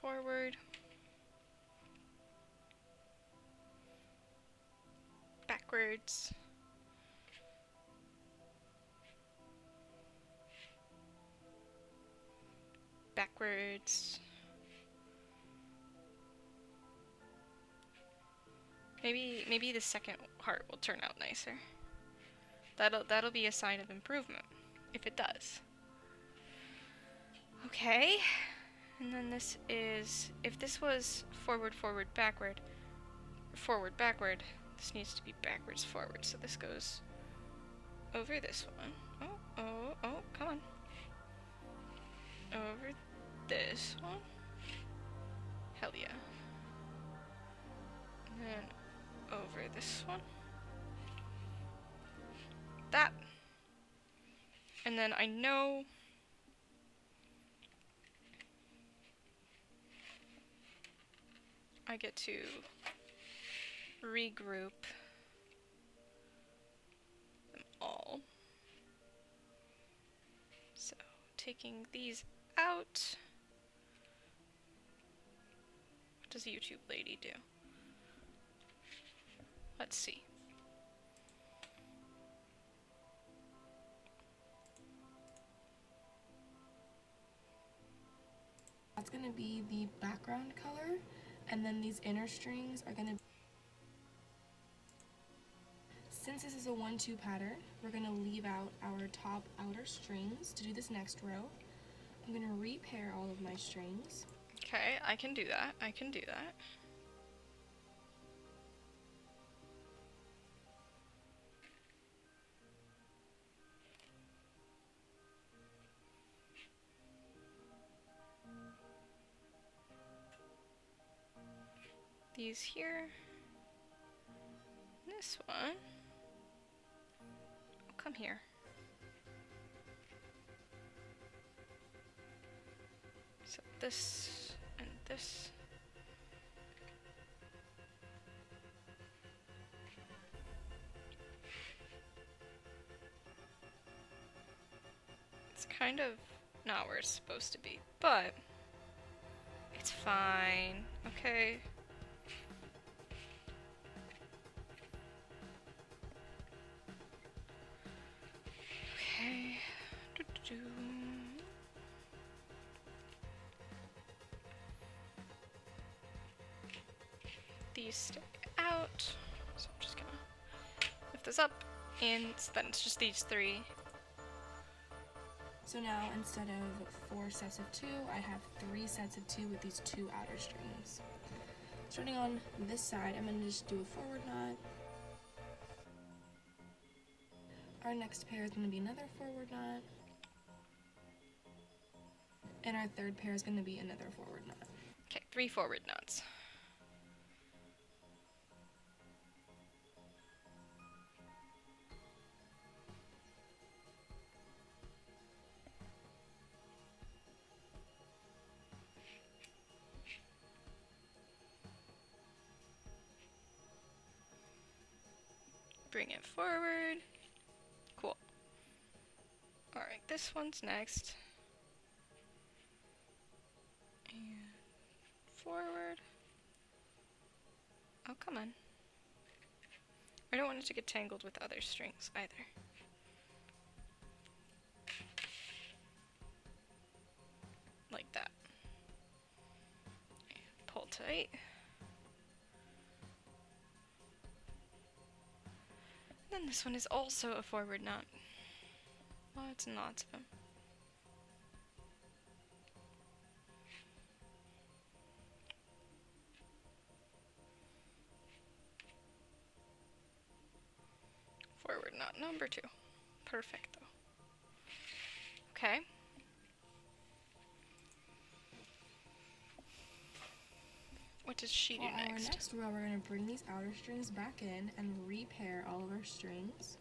Forward. Backwards. Backwards. Maybe the second heart will turn out nicer. That'll be a sign of improvement, if it does. Okay. And then this is, if this was forward, forward, backward, forward, backward, this needs to be backwards, forward. So this goes over this one. Oh, come on. Over this one. Hell yeah. And then over this one. That. And then I know I get to regroup them all. So taking these out. What does YouTube lady do? Let's see. That's going to be the background color, and then these inner strings are going to... Since this is a 1-2 pattern, we're going to leave out our top outer strings. To do this next row, I'm going to repair all of my strings. Okay, I can do that. I can do that. These here. This one. Oh, come here. So this and this. It's kind of not where it's supposed to be, but it's fine. Okay. Okay. Doo-doo-doo. These stick out, so I'm just gonna lift this up And then it's just these 3. So now instead of 4 sets of 2, I have 3 sets of 2 with these 2 outer strings. Starting on this side, I'm going to just do a forward knot. Our next pair is going to be another forward knot. And our third pair is going to be another forward knot. Okay, 3 forward knots. Bring it forward. Cool. Alright, this one's next. And forward. Oh, come on. I don't want it to get tangled with other strings either. Like that. Pull tight. Then this one is also a forward knot. Lots and lots of them. Forward knot number 2. Perfect though. Okay. What does she do For our next? next row, we're going to bring these outer strings back in and repair all of our strings.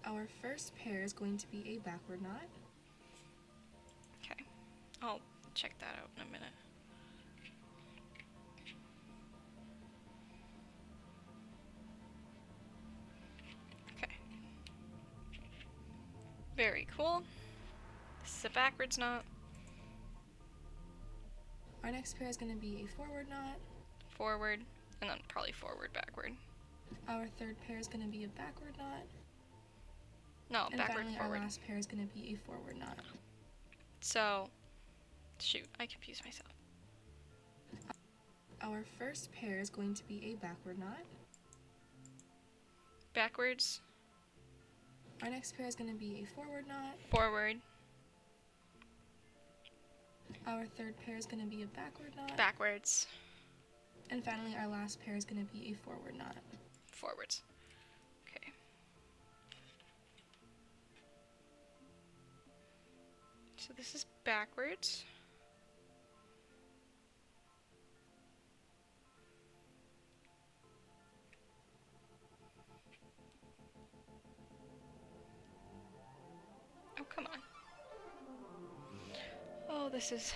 Our first pair is going to be a backward knot. Okay. I'll check that out in a minute. Okay. Very cool. This is a backwards knot. Our next pair is going to be a forward knot. Forward, and then probably forward, backward. Our third pair is going to be a backward knot. No, And backward, finally, forward. our last pair is going to be a forward knot. So, shoot, I confused myself. Our first pair is going to be a backward knot. Backwards, Our next pair is going to be a forward knot. forward, Our third pair is going to be a backward knot. backwards, And finally, our last pair is going to be a forward knot. forwards. Okay. So this is backwards. Oh, come on. Oh, this is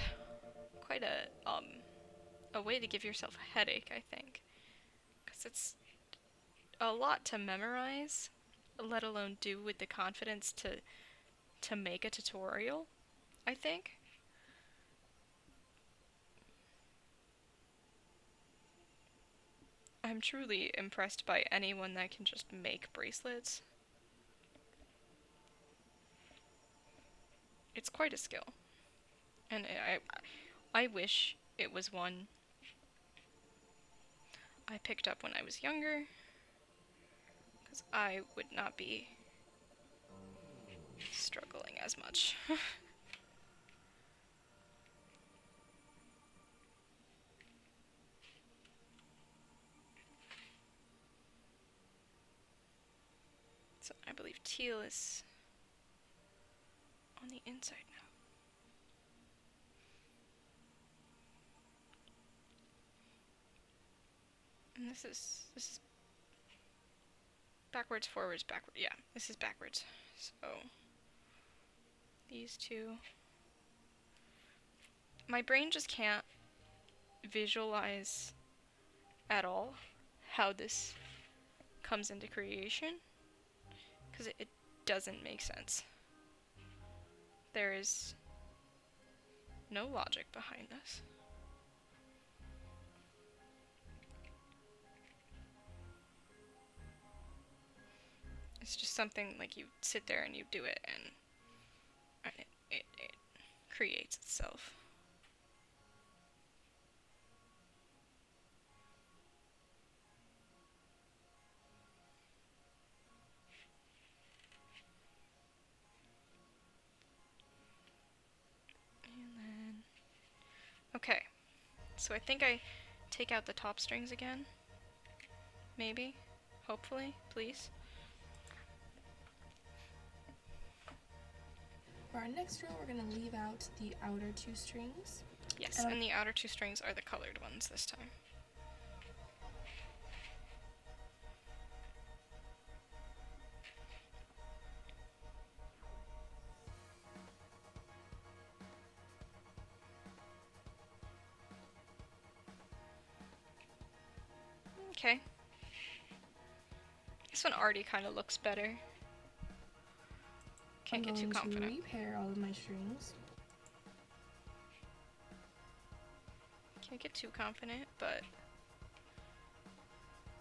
quite a way to give yourself a headache, I think. Because it's a lot to memorize, let alone do with the confidence to make a tutorial, I think. I'm truly impressed by anyone that can just make bracelets. It's quite a skill. And I wish it was one I picked up when I was younger, because I would not be struggling as much. So I believe teal is on the inside now. And this is backwards, forwards, backward. Yeah, this is backwards. So these two. My brain just can't visualize at all how this comes into creation, because it doesn't make sense. There is no logic behind this. It's just something like you sit there and you do it, and it creates itself. So I think I take out the top strings again. Maybe. Hopefully. Please. For our next row, we're going to leave out the outer 2 strings. Yes, and the outer 2 strings are the colored ones this time. Okay. This one already kind of looks better. Can't get too confident. I'm going to repair all of my strings. Can't get too confident, but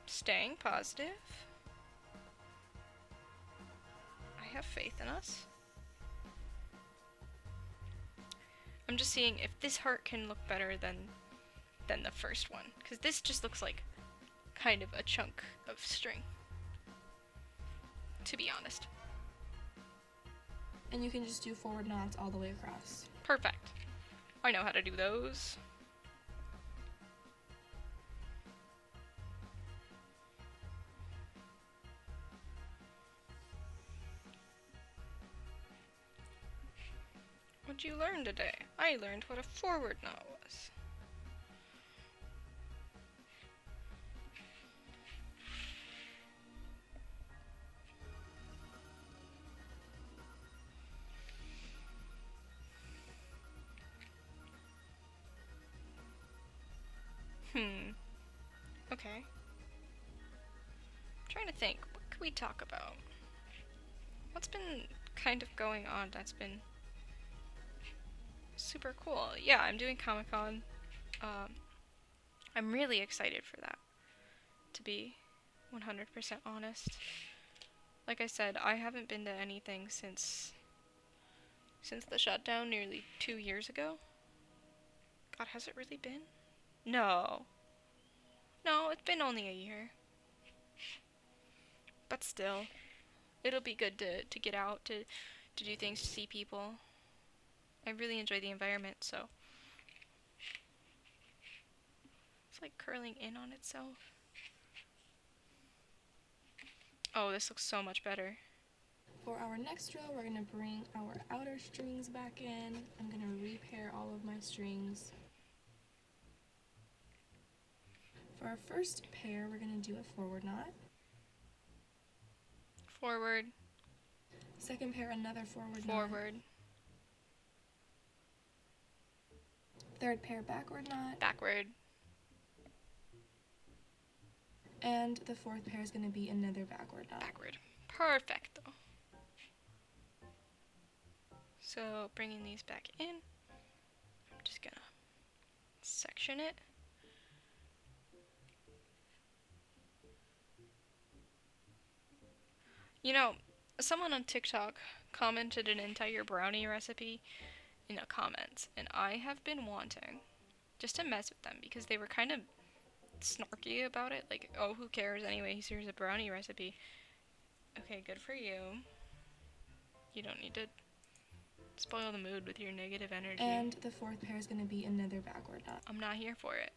staying positive. I have faith in us. I'm just seeing if this heart can look better than the first one, because this just looks like kind of a chunk of string, to be honest. And you can just do forward knots all the way across. Perfect. I know how to do those. What'd you learn today? I learned what a forward knot was. Okay. I'm trying to think, what could we talk about? What's been kind of going on that's been super cool? Yeah, I'm doing Comic-Con. I'm really excited for that, to be 100% honest. Like I said, I haven't been to anything since the shutdown nearly 2 years ago. God, has it really been? No. No, it's been only a year. But still, it'll be good to get out, to do things, to see people. I really enjoy the environment, so. It's like curling in on itself. Oh, this looks so much better. For our next row, we're going to bring our outer strings back in. I'm going to repair all of my strings. For our first pair, we're going to do a forward knot. Forward. Second pair, another forward knot. Forward. Third pair, backward knot. Backward. And the fourth pair is going to be another backward knot. Backward. Perfecto. So, bringing these back in. I'm just gonna section it. You know, someone on TikTok commented an entire brownie recipe in the comments, and I have been wanting just to mess with them because they were kind of snarky about it. Like, oh, who cares anyway? Here's a brownie recipe. Okay, good for you. You don't need to spoil the mood with your negative energy. And the fourth pair is going to be another backward knot. I'm not here for it.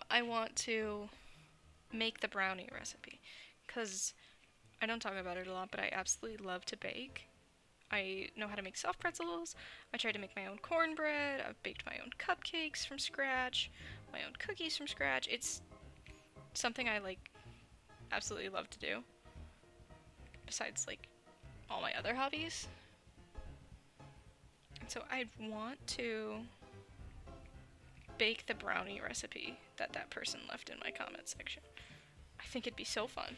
I want to make the brownie recipe because I don't talk about it a lot, but I absolutely love to bake. I know how to make soft pretzels. I tried to make my own cornbread. I've baked my own cupcakes from scratch, my own cookies from scratch. It's something I absolutely love to do. Besides all my other hobbies. And so I want to bake the brownie recipe that person left in my comment section. I think it'd be so fun.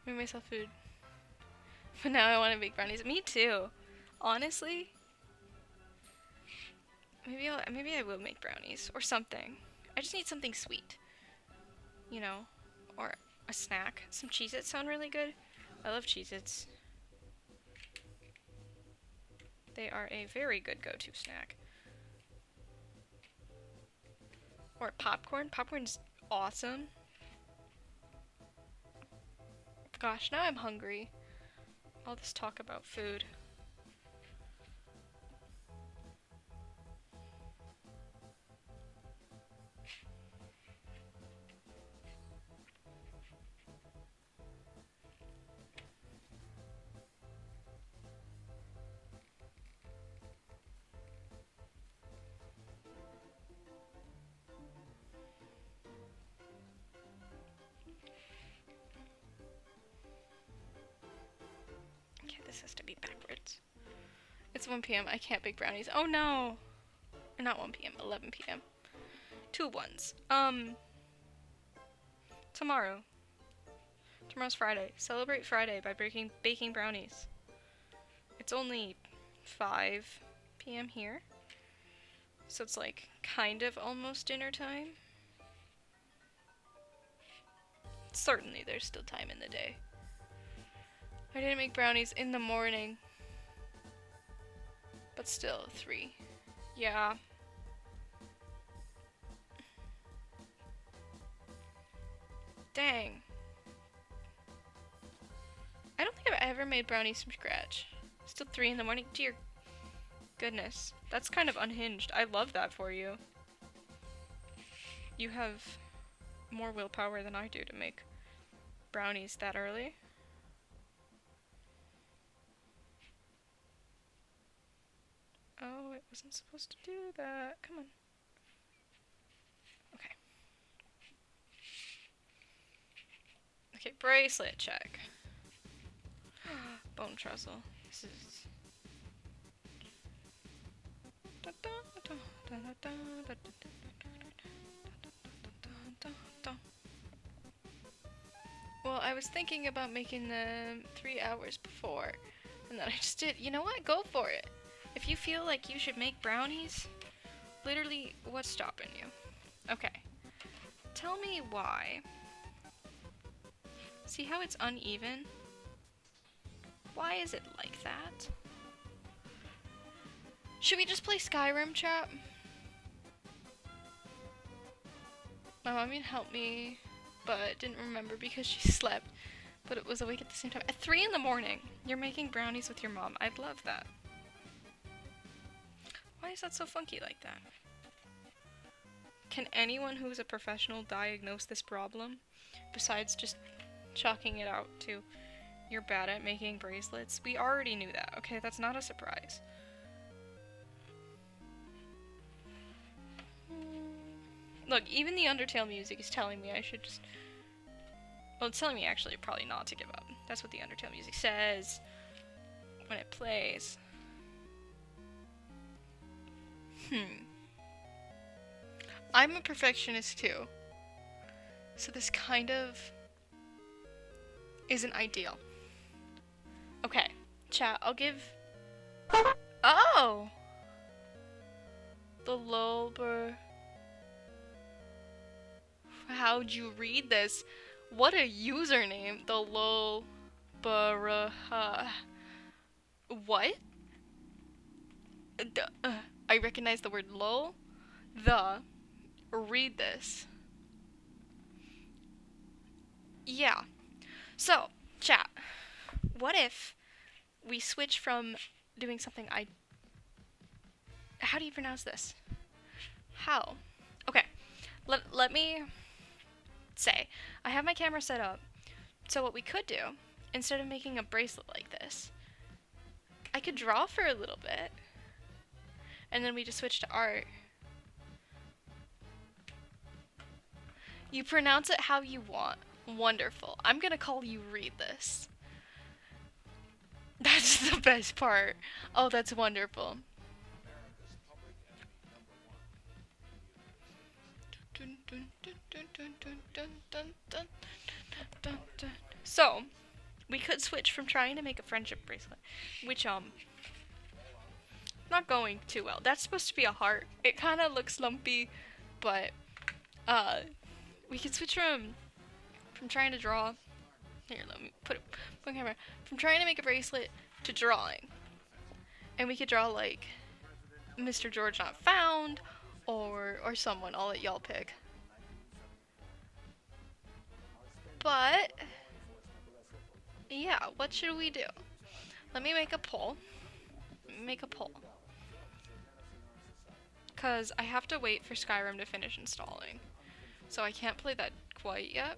Made myself food. But now I want to bake brownies. Me too. Honestly, maybe I will make brownies or something. I just need something sweet. You know, or a snack. Some Cheez-Its sound really good. I love Cheez-Its. They are a very good go-to snack. Or popcorn. Popcorn's awesome. Gosh, now I'm hungry. All this talk about food. Okay, this has to be backwards. It's 1 p.m. I can't bake brownies. Oh no! Or not 1 p.m. 11 p.m. 2 ones. Tomorrow. Tomorrow's Friday. Celebrate Friday by baking brownies. It's only 5 p.m. here. So it's like kind of almost dinner time. Certainly there's still time in the day. I didn't make brownies in the morning. But still, 3. Yeah. Dang. I don't think I've ever made brownies from scratch. Still 3 in the morning? Dear goodness. That's kind of unhinged. I love that for you. You have more willpower than I do to make brownies that early. Oh, it wasn't supposed to do that. Come on. Okay. Okay, bracelet check. Bone trestle. This is... Well, I was thinking about making them 3 hours before, and then I just did. You know what? Go for it. If you feel like you should make brownies, literally, what's stopping you? Okay. Tell me why. See how it's uneven? Why is it like that? Should we just play Skyrim, chat? My mommy helped me, but didn't remember because she slept, but it was awake at the same time. At 3 in the morning, you're making brownies with your mom. I'd love that. Why is that so funky like that? Can anyone who is a professional diagnose this problem? Besides just chalking it out to you're bad at making bracelets? We already knew that, okay? That's not a surprise. Look, even the Undertale music is telling me I should just... Well, it's telling me actually probably not to give up. That's what the Undertale music says when it plays. I'm a perfectionist too. So this kind of isn't ideal. Okay, chat, I'll give... Oh! The Lulber... How'd you read this? What a username. The Lulber... What? I recognize the word lol. Read this. Yeah. So, chat. What if we switch from doing something How do you pronounce this? How? Okay. Let me say. I have my camera set up. So what we could do, instead of making a bracelet like this, I could draw for a little bit. And then we just switch to art. You pronounce it how you want. Wonderful. I'm gonna call you read this. That's the best part. Oh, that's wonderful. So, we could switch from trying to make a friendship bracelet, which, not going too well. That's supposed to be a heart. It kind of looks lumpy, but, we could switch from trying to draw. Here, let me put on camera. From trying to make a bracelet to drawing. And we could draw, like, Mr. George Not Found, or someone. I'll let y'all pick. But Yeah, what should we do? Let me make a poll. Because I have to wait for Skyrim to finish installing. So I can't play that quite yet.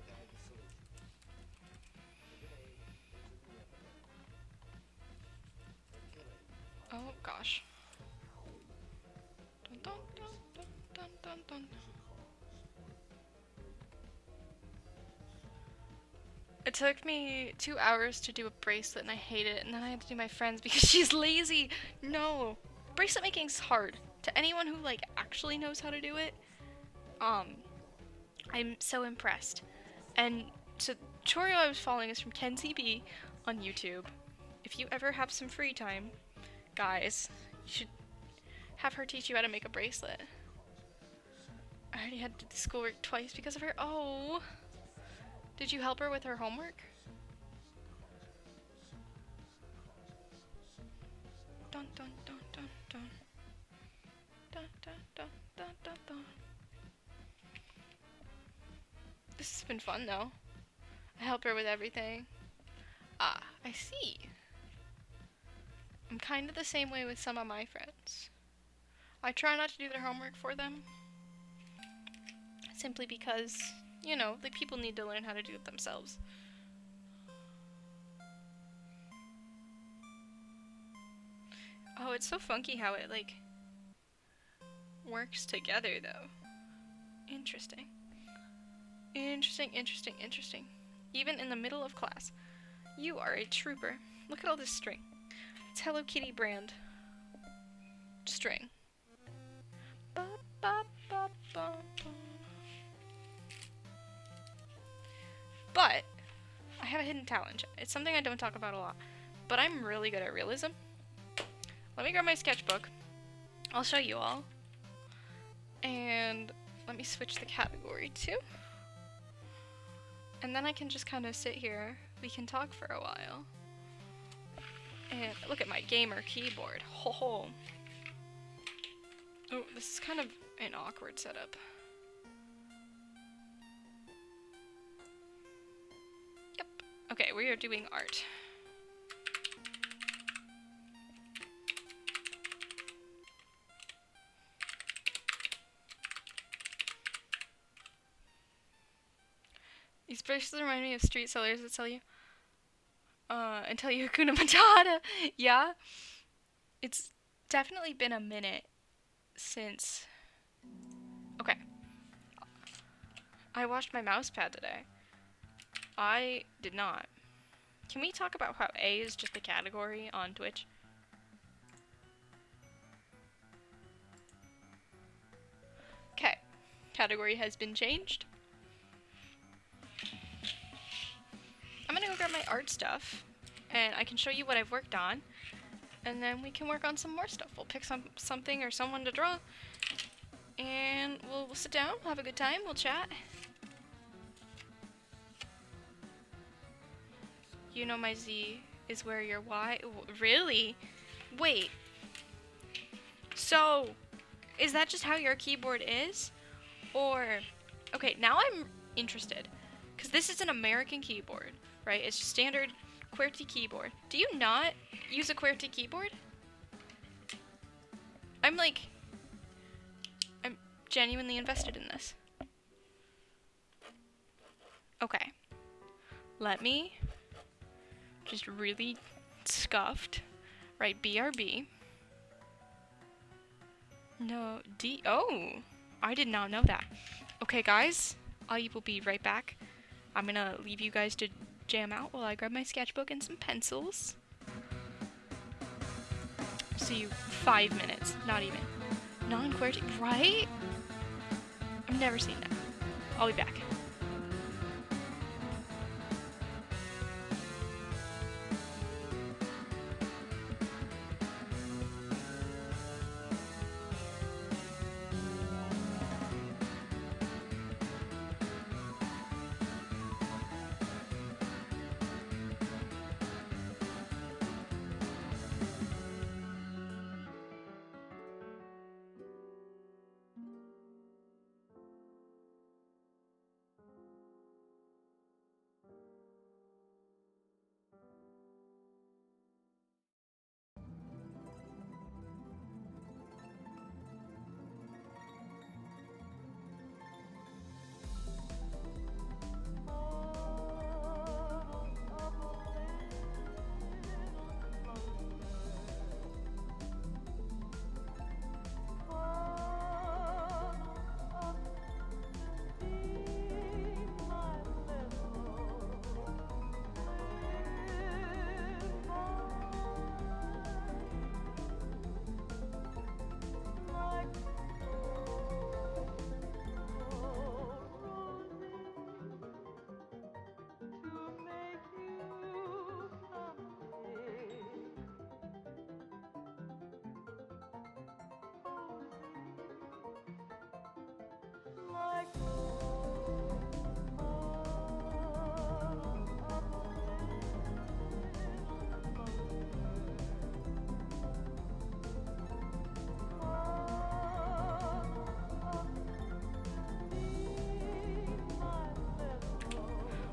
Oh gosh. Dun, dun, dun, dun, dun, dun, dun. It took me 2 hours to do a bracelet and I hate it, and then I had to do my friend's because she's lazy. No. Bracelet making's hard. To anyone who like actually knows how to do it, I'm so impressed. And so the tutorial I was following is from Kenzie B on YouTube. If you ever have some free time, guys, you should have her teach you how to make a bracelet. I already had to do the schoolwork twice because of her. Oh. Did you help her with her homework? Dun dun dun dun dun. Dun dun dun dun dun dun. This has been fun though. I help her with everything. Ah, I see. I'm kind of the same way with some of my friends. I try not to do their homework for them. Simply because, you know, like people need to learn how to do it themselves. Oh, it's so funky how it like works together though. Interesting. Interesting. Even in the middle of class. You are a trooper. Look at all this string. It's Hello Kitty brand string. Ba, ba, ba, ba, ba. But I have a hidden talent. It's something I don't talk about a lot, but I'm really good at realism. Let me grab my sketchbook. I'll show you all. And let me switch the category too. And then I can just kind of sit here. We can talk for a while. And look at my gamer keyboard. Ho ho. Oh, this is kind of an awkward setup. Yep. Okay, we are doing art. These bracelets remind me of street sellers that sell you and tell you Hakuna Matata. Yeah. It's definitely been a minute since. Okay. I washed my mouse pad today. I did not. Can we talk about how A is just a category on Twitch? Okay. Category has been changed. I'm gonna go grab my art stuff, and I can show you what I've worked on, and then we can work on some more stuff. We'll pick something or someone to draw, and we'll sit down, we'll have a good time, we'll chat. You know my Z is where your Y... Really? Wait. So, is that just how your keyboard is? Or... Okay, now I'm interested. Because this is an American keyboard, right? It's just standard QWERTY keyboard. Do you not use a QWERTY keyboard? I'm genuinely invested in this. Okay. Let me just really scuffed, right? BRB. No, D. Oh, I did not know that. Okay, guys, I will be right back. I'm gonna leave you guys to jam out while I grab my sketchbook and some pencils. See you 5 minutes, not even. Non-QWERTY, right? I've never seen that. I'll be back.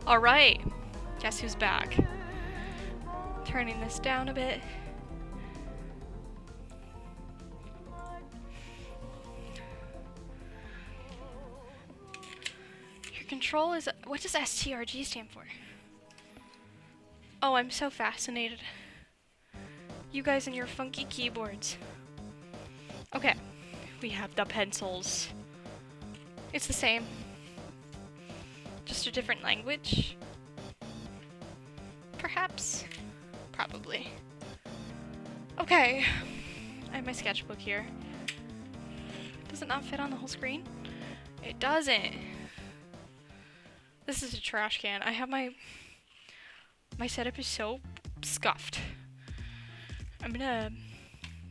Alright. Guess who's back? Turning this down a bit. Your control is... What does STRG stand for? Oh, I'm so fascinated. You guys and your funky keyboards. Okay. We have the pencils. It's the same. Just a different language? Perhaps? Probably. Okay. I have my sketchbook here. Does it not fit on the whole screen? It doesn't. This is a trash can. I have my setup is so scuffed. I'm gonna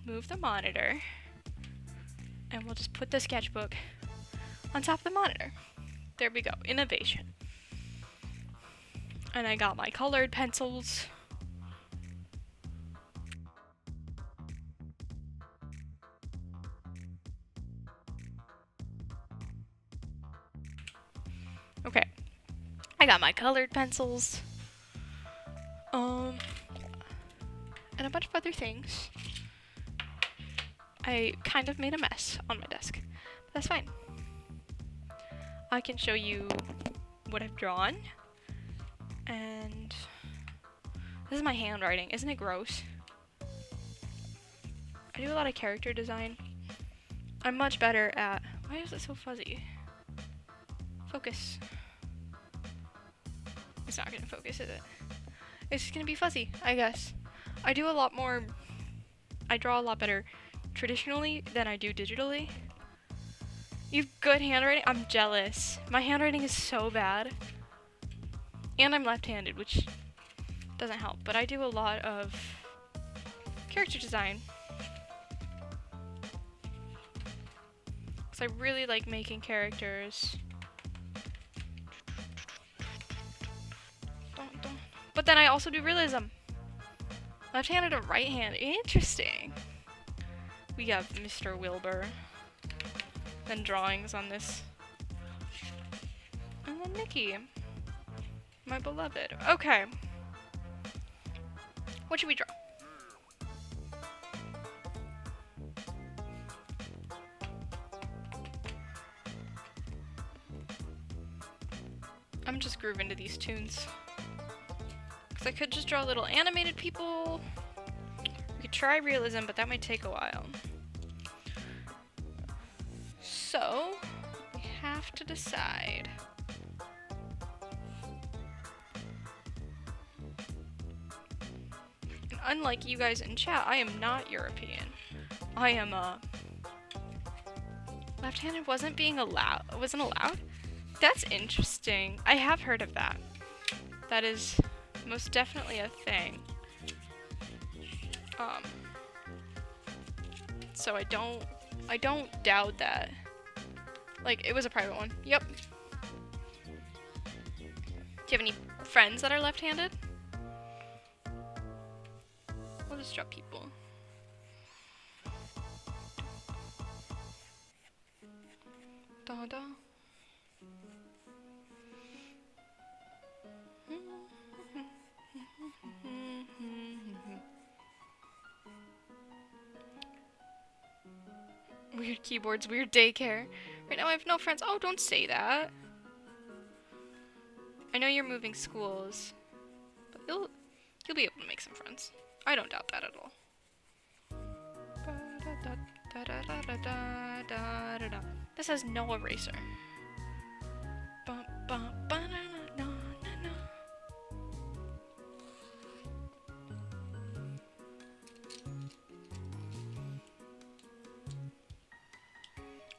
move the monitor and we'll just put the sketchbook on top of the monitor. There we go. Innovation. And I got my colored pencils. Okay. I got my colored pencils. And a bunch of other things. I kind of made a mess on my desk. But that's fine. I can show you what I've drawn. And this is my handwriting. Isn't it gross? I do a lot of character design. I'm much better at... Why is it so fuzzy? Focus. It's not gonna focus, is it? It's just gonna be fuzzy, I guess. I do a lot more... I draw a lot better traditionally than I do digitally. You have good handwriting? I'm jealous. My handwriting is so bad. And I'm left-handed, which doesn't help. But I do a lot of character design. Because I really like making characters. But then I also do realism. Left-handed or right-handed. Interesting. We have Mr. Wilbur. And drawings on this. And then Mickey. My beloved. Okay. What should we draw? I'm just grooving to these tunes. Because I could just draw little animated people. We could try realism, but that might take a while. So, we have to decide. And unlike you guys in chat, I am not European. I am left-handed wasn't allowed? That's interesting. I have heard of that. That is most definitely a thing. So I don't doubt that. Like, it was a private one. Yep. Do you have any friends that are left-handed? We'll just draw people. Da da. Weird keyboards, weird daycare. Right now I have no friends. Oh, don't say that. I know you're moving schools, but you'll be able to make some friends. I don't doubt that at all. This has no eraser.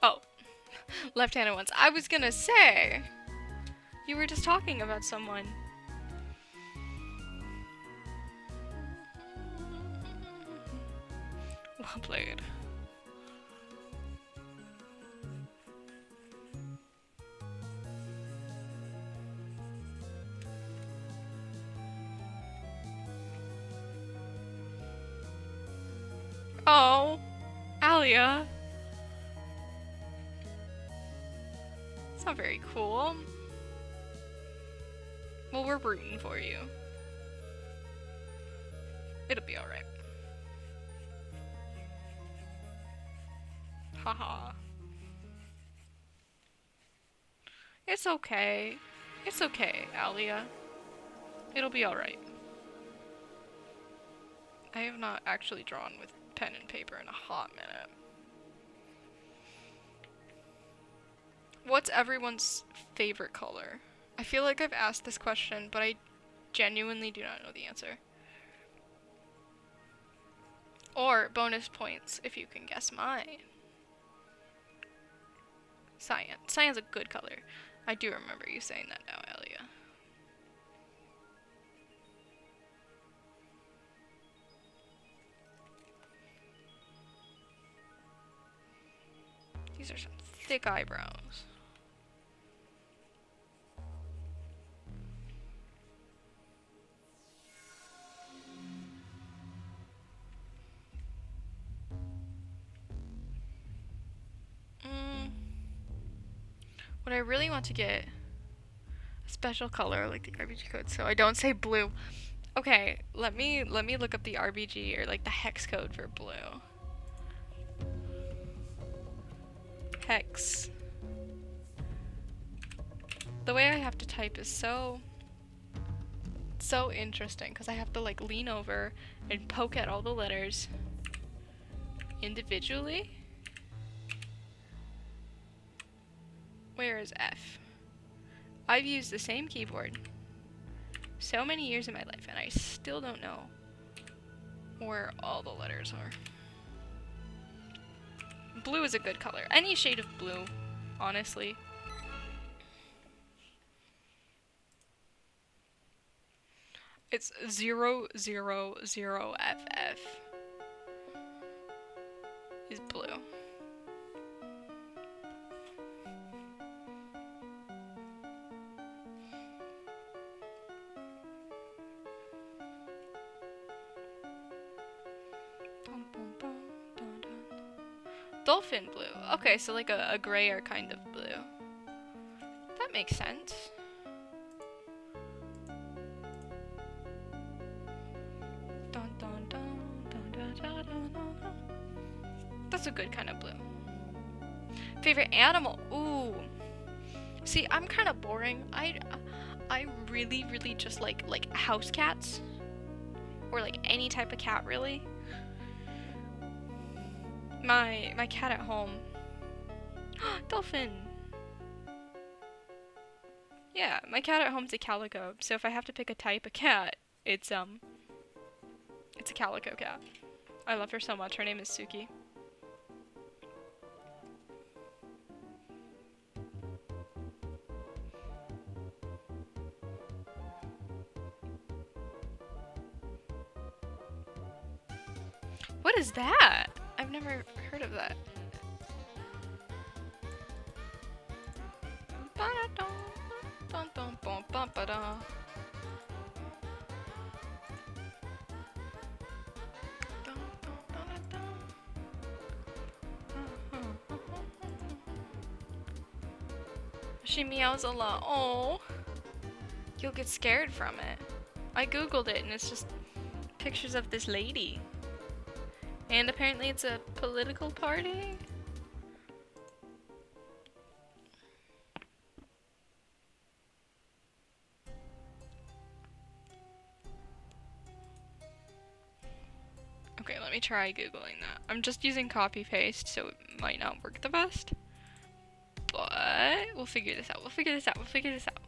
Oh, left-handed ones. I was gonna say, you were just talking about someone. Well played. Oh, Alia. It's not very cool. Well, we're rooting for you. It'll be alright. Haha. It's okay. It's okay, Alia. It'll be alright. I have not actually drawn with pen and paper in a hot minute. What's everyone's favorite color? I feel like I've asked this question, but I genuinely do not know the answer. Or bonus points if you can guess mine. Cyan. Cyan's a good color. I do remember you saying that now, Elia. These are some thick eyebrows. What I really want to get a special color like the RBG code, so I don't say blue. Okay, let me look up the RBG or like the hex code for blue. Hex. The way I have to type is so interesting because I have to like lean over and poke at all the letters individually. Where is F? I've used the same keyboard so many years in my life and I still don't know where all the letters are. Blue is a good color. Any shade of blue, honestly. It's 000FF is blue. Dolphin blue. Okay, so like a grayer kind of blue. That makes sense. That's a good kind of blue. Favorite animal? Ooh. See, I'm kind of boring. I really just like house cats. Or like any type of cat, really. My cat at home. Dolphin. Yeah, my cat at home's a calico. So if I have to pick a type of cat, it's a calico cat. I love her so much. Her name is Suki. What is that? I've never heard of that. She meows a lot. Oh, you'll get scared from it. I googled it and it's just pictures of this lady. And apparently it's a political party. Okay, let me try Googling that. I'm just using copy paste, so it might not work the best. But we'll figure this out. We'll figure this out. We'll figure this out.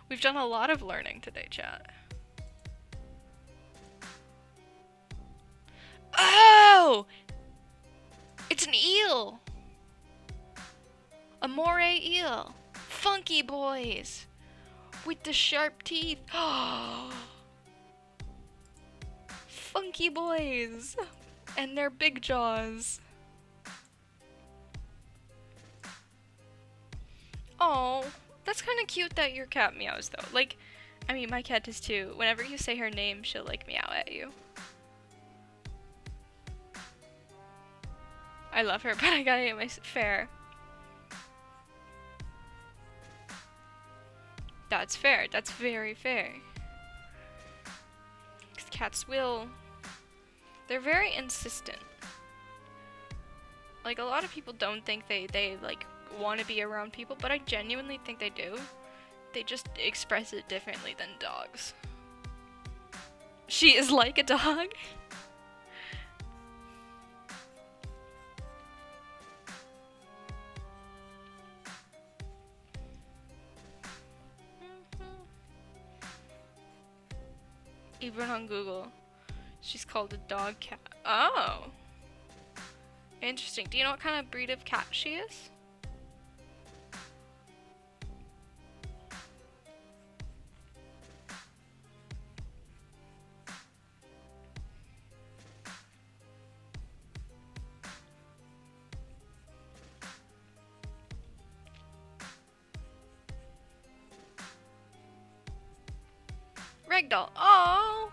We've done a lot of learning today, chat. Oh! It's an eel! A moray eel. Funky boys! With the sharp teeth. Funky boys! And their big jaws. Oh, that's kind of cute that your cat meows though. Like, I mean, my cat does too. Whenever you say her name, she'll like meow at you. I love her, but I gotta get my fair. That's fair. That's very fair. 'Cause cats will... They're very insistent. Like, a lot of people don't think they like, want to be around people, but I genuinely think they do. They just express it differently than dogs. She is like a dog. Even on Google, she's called a dog cat. Oh! Interesting. Do you know what kind of breed of cat she is? Ragdoll. Oh!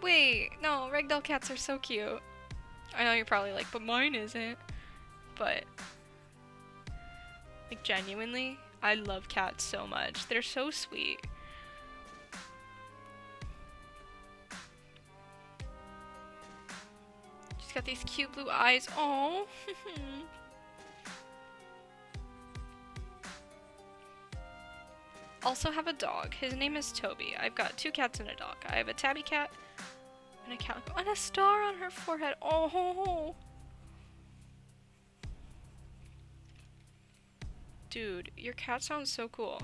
Wait, no, ragdoll cats are so cute. I know you're probably like, but mine isn't. But, like, genuinely, I love cats so much. They're so sweet. She's got these cute blue eyes. Oh. Also have a dog. His name is Toby. I've got 2 cats and a dog. I have a tabby cat and a calico and a star on her forehead. Oh. Dude, your cat sounds so cool.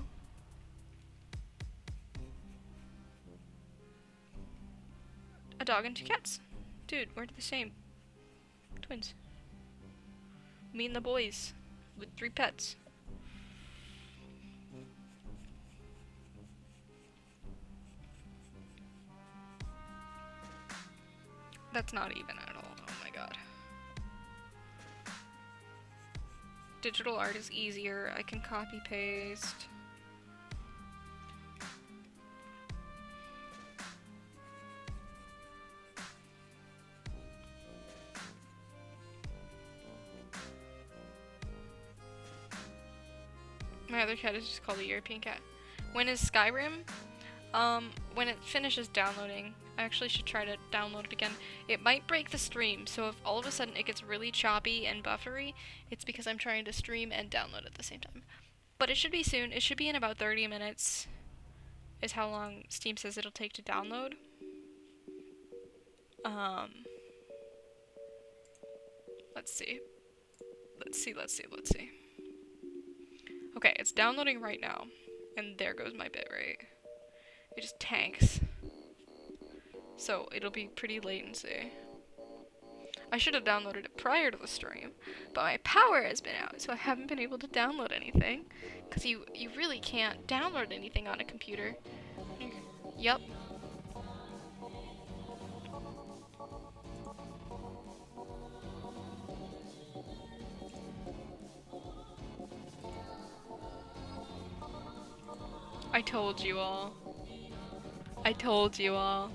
A dog and 2 cats. Dude, we're the same. Twins. Me and the boys with 3 pets. That's not even at all. Oh my god. Digital art is easier. I can copy paste. My other cat is just called a European cat. When is Skyrim? When it finishes downloading, I actually should try to download it again. It might break the stream, so if all of a sudden it gets really choppy and buffery, it's because I'm trying to stream and download at the same time. But it should be soon. It should be in about 30 minutes, is how long Steam says it'll take to download. Let's see. Let's see. Okay, it's downloading right now, and there goes my bitrate. It just tanks. So it'll be pretty latency. I should have downloaded it prior to the stream, but my power has been out, so I haven't been able to download anything. Because you really can't download anything on a computer. Yup. I told you all. I told you all.